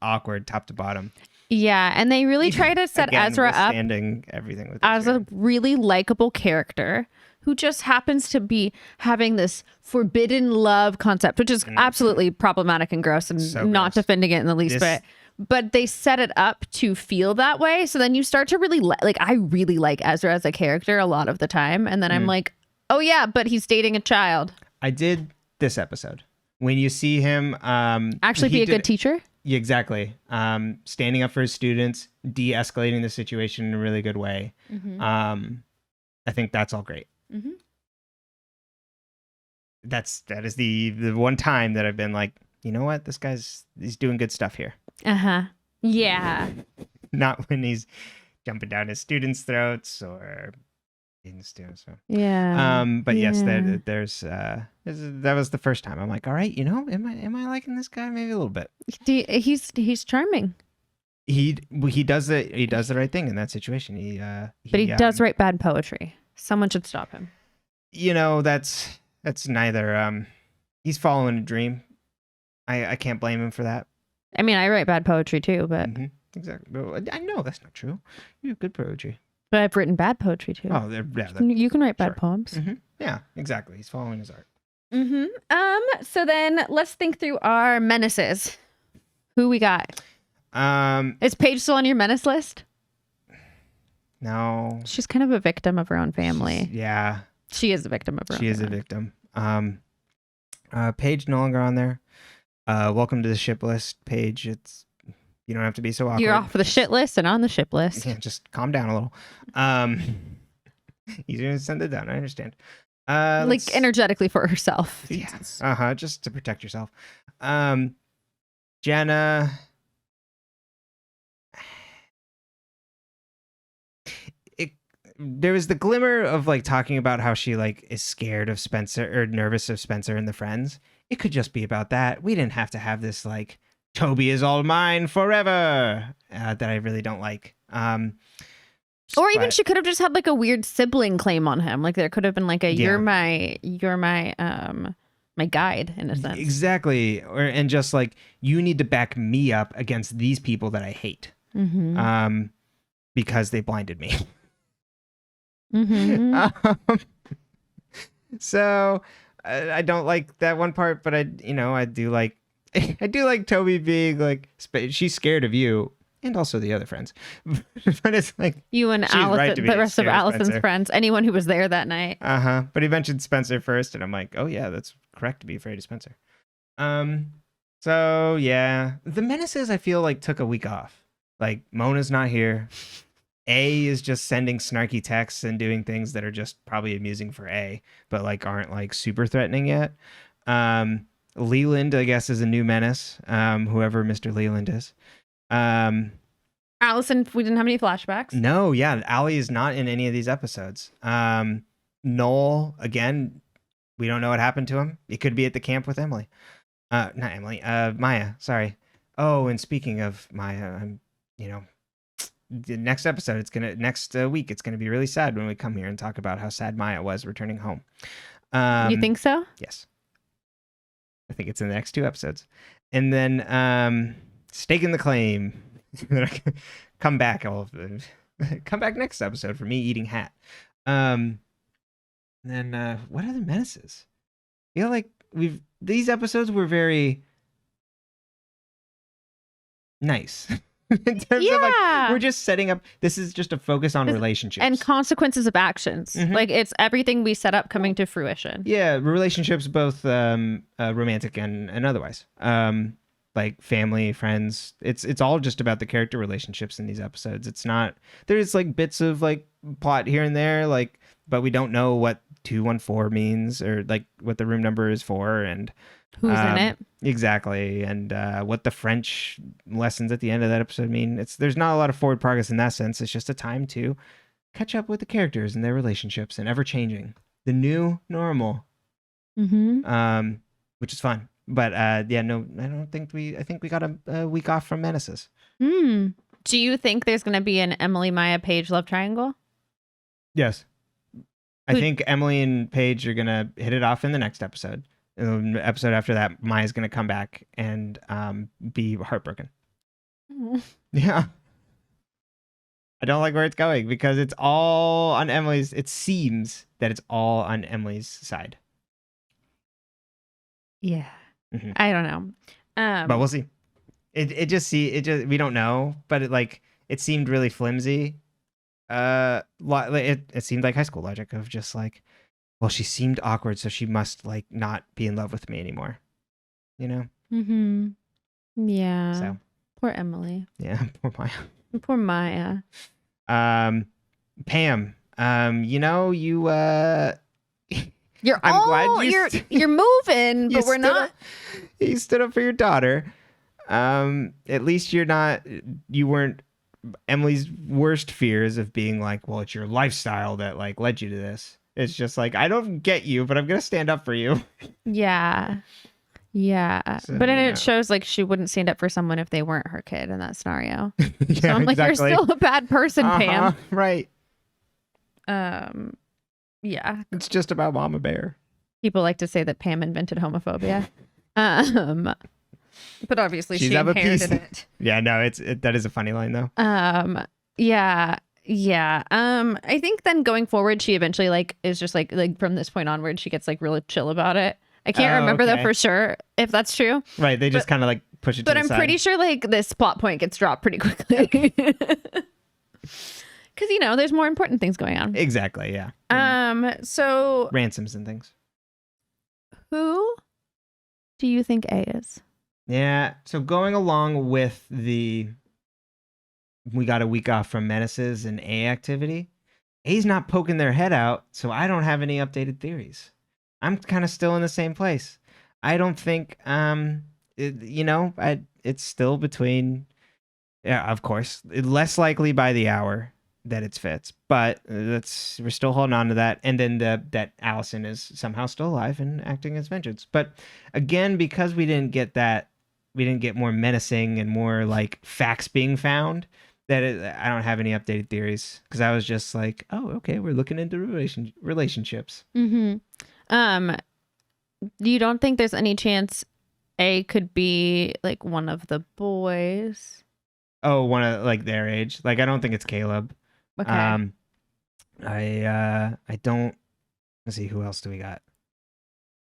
awkward top to bottom. Yeah, and they really try to set Ezra up everything with as a really likable character who just happens to be having this forbidden love concept, which is absolutely problematic and gross, and not defending it in the least bit. But they set it up to feel that way. So then you start to really I really like Ezra as a character a lot of the time. And then I'm like, oh yeah, but he's dating a child. I did this episode. When you see him actually be a good teacher. Yeah, exactly. Standing up for his students, de-escalating the situation in a really good way. I think that's all great. That is the one time that I've been like, you know what, he's doing good stuff here. Yeah. Not when he's jumping down his students' throats or in the students. So. Yeah. But yes, there's that was the first time I'm like, all right, am I liking this guy maybe a little bit? He's charming. He does the right thing in that situation. He does write bad poetry. Someone should stop him. That's neither. He's following a dream. I can't blame him for that. I mean, I write bad poetry too, but exactly. I know that's not true. You have good poetry. But I've written bad poetry too. Oh, you can write bad poems. Yeah, exactly. He's following his art. So then let's think through our menaces. Who we got? Is Paige still on your menace list? No. She's kind of a victim of her own family. Yeah. She is a victim of her own family. She is a victim. Paige no longer on there. Welcome to the ship list, Paige. You don't have to be so awkward. You're off the shit list and on the ship list. Yeah, just calm down a little. Easier to send it down. I understand. Energetically for herself. Yes. Just to protect yourself. Jenna. There was the glimmer of talking about how she is scared of Spencer or nervous of Spencer and the friends. It could just be about that. We didn't have to have this Toby is all mine forever that I really don't like. Or even she could have just had a weird sibling claim on him. There could have been you're my guide in a sense. Exactly. And just you need to back me up against these people that I hate. Because they blinded me. So I don't like that one part, but I do like Toby being she's scared of you and also the other friends. But it's you and Allison, the rest of Allison's friends, anyone who was there that night. But he mentioned Spencer first, and I'm like, oh yeah, that's correct to be afraid of Spencer. So yeah, the menaces I feel took a week off. Mona's not here. A is just sending snarky texts and doing things that are just probably amusing for A, but aren't super threatening yet. Leland, I guess, is a new menace. Whoever Mr. Leland is. Allison, we didn't have any flashbacks. No, yeah, Allie is not in any of these episodes. Noel, again, we don't know what happened to him. It could be at the camp with Emily. Not Emily. Maya. Sorry. Oh, and speaking of Maya, the next episode, next week, it's gonna be really sad when we come here and talk about how sad Maya was returning home. You think so? Yes. I think it's in the next 2 episodes. And then staking the claim. Come back. Come back next episode for me eating hat. Then what other menaces? I feel like these episodes were very nice. In terms of like, we're just setting up. This is just a focus on relationships and consequences of actions. Like it's everything we set up coming to fruition. Yeah, relationships, both romantic and otherwise. Like family, friends. It's all just about the character relationships in these episodes. It's not. There's like bits of like plot here and there, like, but we don't know what 214 means or like what the room number is for and who's in it. Exactly. And what the French lessons at the end of that episode mean. There's not a lot of forward progress in that sense. It's just a time to catch up with the characters and their relationships and ever changing. The new normal. Which is fun. But yeah, no, I think we got a week off from Menaces. Do you think there's going to be an Emily, Maya, Paige love triangle? Yes. I think Emily and Paige are going to hit it off in the next episode. The episode after that, Maya's going to come back and be heartbroken. Yeah. I don't like where it's going because it's all on Emily's. It seems that it's all on Emily's side. Yeah. I don't know. But we'll see. We don't know, but it seemed really flimsy. It seemed like high school logic of just like, well, she seemed awkward, so she must like not be in love with me anymore. You know? Yeah. So poor Emily. Yeah, poor Maya. Poor Maya. Pam. You're moving, but we're not. You stood up for your daughter. At least you weren't Emily's worst fears of being like, well, it's your lifestyle that like led you to this. It's just like, I don't get you, but I'm going to stand up for you. Yeah. Yeah. So, but then it shows like she wouldn't stand up for someone if they weren't her kid in that scenario. Yeah, so I'm like, exactly. You're still a bad person, Pam. Right. Yeah. It's just about Mama Bear. People like to say that Pam invented homophobia. But obviously she inherited it. Yeah, no, that is a funny line though. Yeah. Yeah. I think then going forward, she eventually like is just like from this point onward, she gets like really chill about it. I can't remember though for sure if that's true. Right. They just kind of like push it to the side. But I'm pretty sure like this plot point gets dropped pretty quickly. Because, there's more important things going on. Exactly. Yeah. So ransoms and things. Who do you think A is? Yeah. So going along with we got a week off from Menaces and A activity. A's not poking their head out, so I don't have any updated theories. I'm kind of still in the same place. I don't think, it's still between, yeah, of course, less likely by the hour that it's Fitz, but we're still holding on to that. And then that Allison is somehow still alive and acting as vengeance. But again, because we didn't get more menacing and more like facts being found, I don't have any updated theories because I was just like, oh, okay, we're looking into relationships. You don't think there's any chance A could be like one of the boys? Oh, one of like their age. Like I don't think it's Caleb. Okay. I don't. Let's see, who else do we got?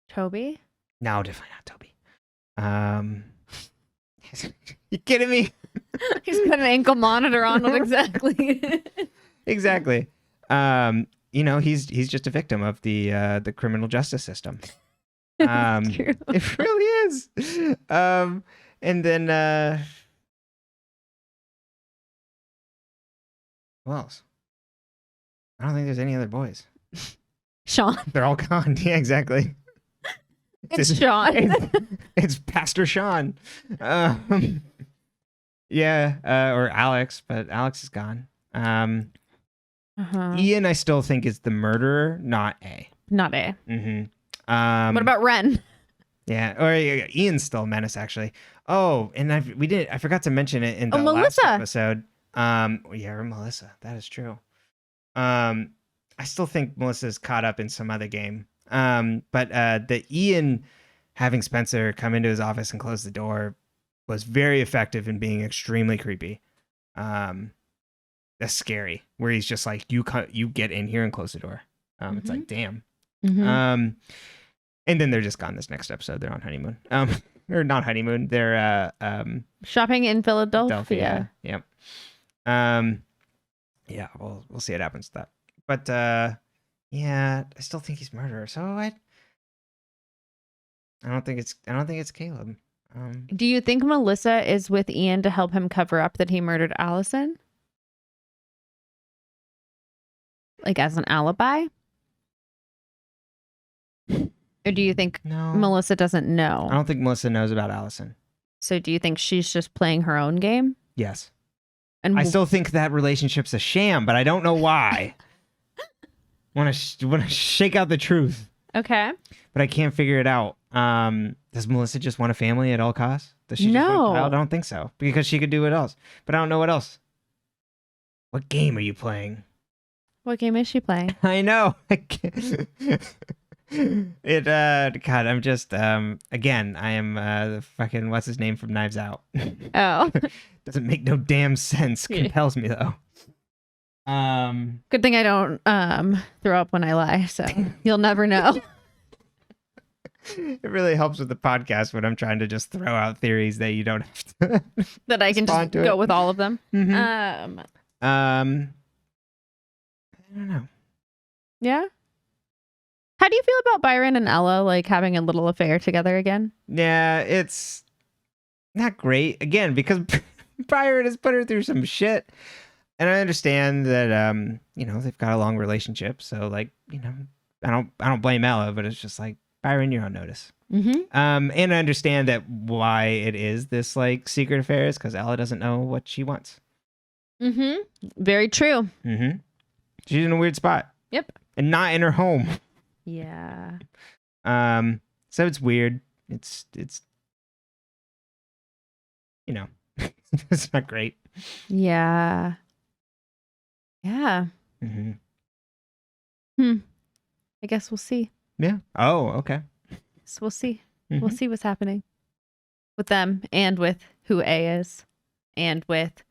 Toby? No, definitely not Toby. You kidding me? He's got an ankle monitor on him. Exactly. Exactly. He's just a victim of the criminal justice system. It really is. And then who else? I don't think there's any other boys. Sean. They're all gone. Yeah, exactly. It's Sean. It's Pastor Sean. Yeah, or Alex, but Alex is gone. Ian, I still think is the murderer, not A. Not A. Mm-hmm. What about Ren? Yeah, or Ian's still Menace actually. Oh, and I forgot to mention it in the last episode. Yeah, or Melissa. That is true. I still think Melissa's caught up in some other game. But the Ian having Spencer come into his office and close the door was very effective in being extremely creepy. That's scary. Where he's just like, you get in here and close the door. It's like, damn. Mhm. And then they're just gone this next episode. They're on honeymoon. Or not honeymoon. They're Shopping in Philadelphia. Yep. Yeah, we'll see what happens to that. But yeah, I still think he's murderer. So I don't think it's Caleb. Do you think Melissa is with Ian to help him cover up that he murdered Allison? Like as an alibi? Or do you think No. Melissa doesn't know? I don't think Melissa knows about Allison. So do you think she's just playing her own game? Yes. And I still think that relationship's a sham, but I don't know why. Want to shake out the truth, okay. but I can't figure it out. Does Melissa just want a family at all costs? Does she? Just want a child? I don't think so, because she could do what else. But I don't know what else. What game are you playing? What game is she playing? I know. God, I'm just again, I am the fucking what's his name from Knives Out. Oh. Doesn't make no damn sense. Compels me though. Good thing I don't throw up when I lie, so you'll never know. It really helps with the podcast when I'm trying to just throw out theories that you don't have to that I can just go with all of them. Mm-hmm. I don't know. Yeah. How do you feel about Byron and Ella like having a little affair together again? Yeah, it's not great again because Byron has put her through some shit. And I understand that they've got a long relationship, so like, I don't blame Ella, but it's just like, Byron, you're on notice. Mm-hmm. And I understand that why it is this like secret affair is because Ella doesn't know what she wants. Mm-hmm. Very true. Mm-hmm. She's in a weird spot. Yep. And not in her home. Yeah. So it's weird. It's it's not great. Yeah. Yeah. Mm-hmm. I guess we'll see. Yeah. Oh, okay. So we'll see. Mm-hmm. We'll see what's happening with them and with who A is and with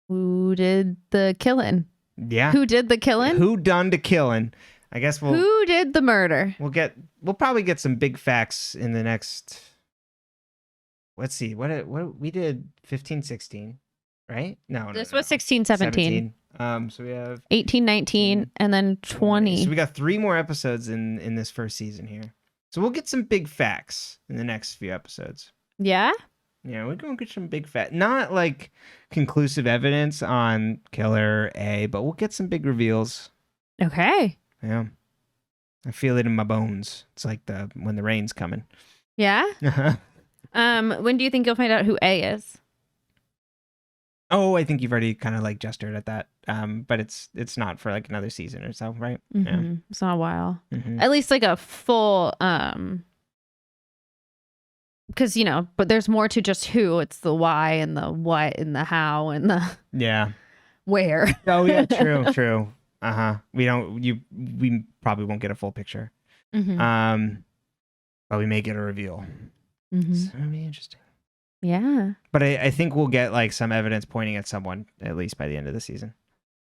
who did the killing. Yeah. Who did the killing? Who done the killing? I guess who did the murder? We'll probably get some big facts in the next. Let's see. What we did 15, 16, right? No. This was 16, 17. So we have 18, 19, and then 20. So we got 3 more episodes in this first season here. So we'll get some big facts in the next few episodes. Yeah? Yeah, we're going to get some big facts. Not like conclusive evidence on Killer A, but we'll get some big reveals. Okay. Yeah. I feel it in my bones. It's like when the rain's coming. Yeah? When do you think you'll find out who A is? Oh, I think you've already kind of like gestured at that. But it's not for like another season or so, right? Mm-hmm. Yeah. It's not a while. Mm-hmm. At least like a full because but there's more to just who. It's the why and the what and the how and the where. Oh yeah, true. We probably won't get a full picture. Mm-hmm. But we may get a reveal. Mm-hmm. So it'll be interesting. Yeah. But I think we'll get like some evidence pointing at someone at least by the end of the season.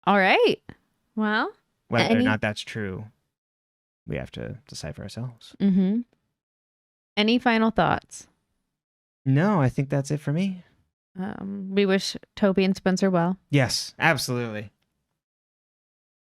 All right. Well, whether or not that's true, we have to decide for ourselves. Mm-hmm. Any final thoughts? No, I think that's it for me. We wish Toby and Spencer well. Yes, absolutely.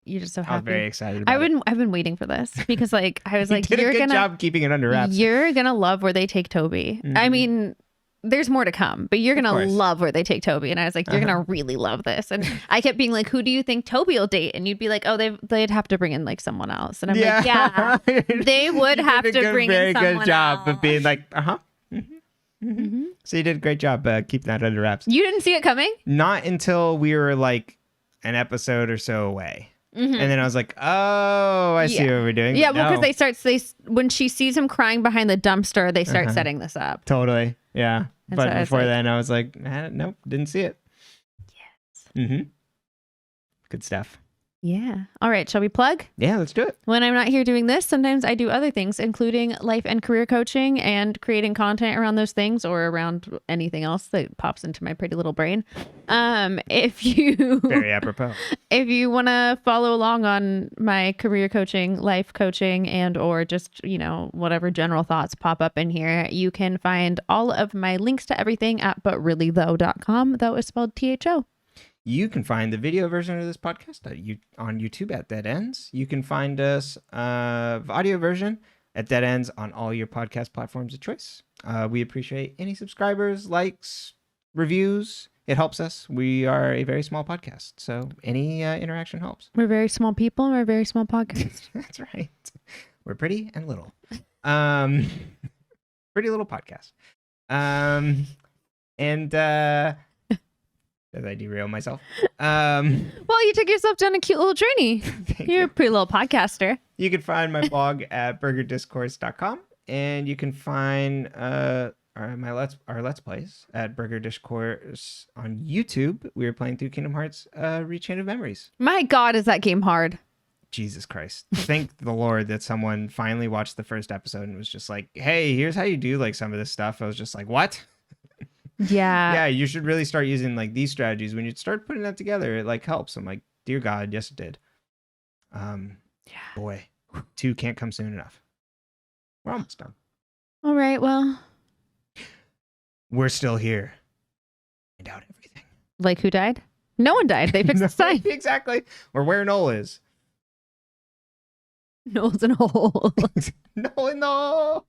You're just so happy. I was very excited about it. I've been waiting for this because like I was You like, did you're a good gonna job keeping it under wraps. You're gonna love where they take Toby. Mm-hmm. I mean, there's more to come, but you're gonna love where they take Toby. And I was like, you're gonna really love this. And I kept being like, who do you think Toby will date? And you'd be like, oh, they'd have to bring in like someone else. And I'm like, yeah, they would have to bring in someone else. Very good job of being like, So you did a great job keeping that under wraps. You didn't see it coming? Not until we were like an episode or so away. Mm-hmm. And then I was like, oh, I see what we're doing. Yeah, well, because when she sees him crying behind the dumpster, they start setting this up. Totally. Yeah. And but so before then, I was like, nope, didn't see it. Yes. Mm-hmm. Good stuff. Yeah. All right. Shall we plug? Yeah, let's do it. When I'm not here doing this, sometimes I do other things, including life and career coaching and creating content around those things or around anything else that pops into my pretty little brain. If you Very apropos. If you want to follow along on my career coaching, life coaching, and or just, whatever general thoughts pop up in here, you can find all of my links to everything at butreallythough.com. Though is spelled THO. You can find the video version of this podcast on YouTube at Dead Ends. You can find us audio version at Dead Ends on all your podcast platforms of choice. We appreciate any subscribers, likes, reviews. It helps us. We are a very small podcast, so any interaction helps. We're very small people and we're a very small podcast. That's right. We're pretty and little. Pretty little podcast. Did I derail myself? Well, you took yourself down a cute little journey. You're a pretty little podcaster. You can find my blog at burgerdiscourse.com, and you can find our Let's Plays at Burger Discourse on YouTube. We are playing through Kingdom Hearts Rechain of Memories. My God, is that game hard? Jesus Christ. Thank the Lord that someone finally watched the first episode and was just like, hey, here's how you do like some of this stuff. I was just like, what? Yeah. Yeah, you should really start using like these strategies when you start putting that together. It like helps. I'm like, dear God, yes it did. Boy, 2 can't come soon enough. We're almost done. All right, well, we're still here. Find out everything. Like who died? No one died. They fixed the sign. Exactly. Or where Noel is. Noel's in a hole. Noel in the hole.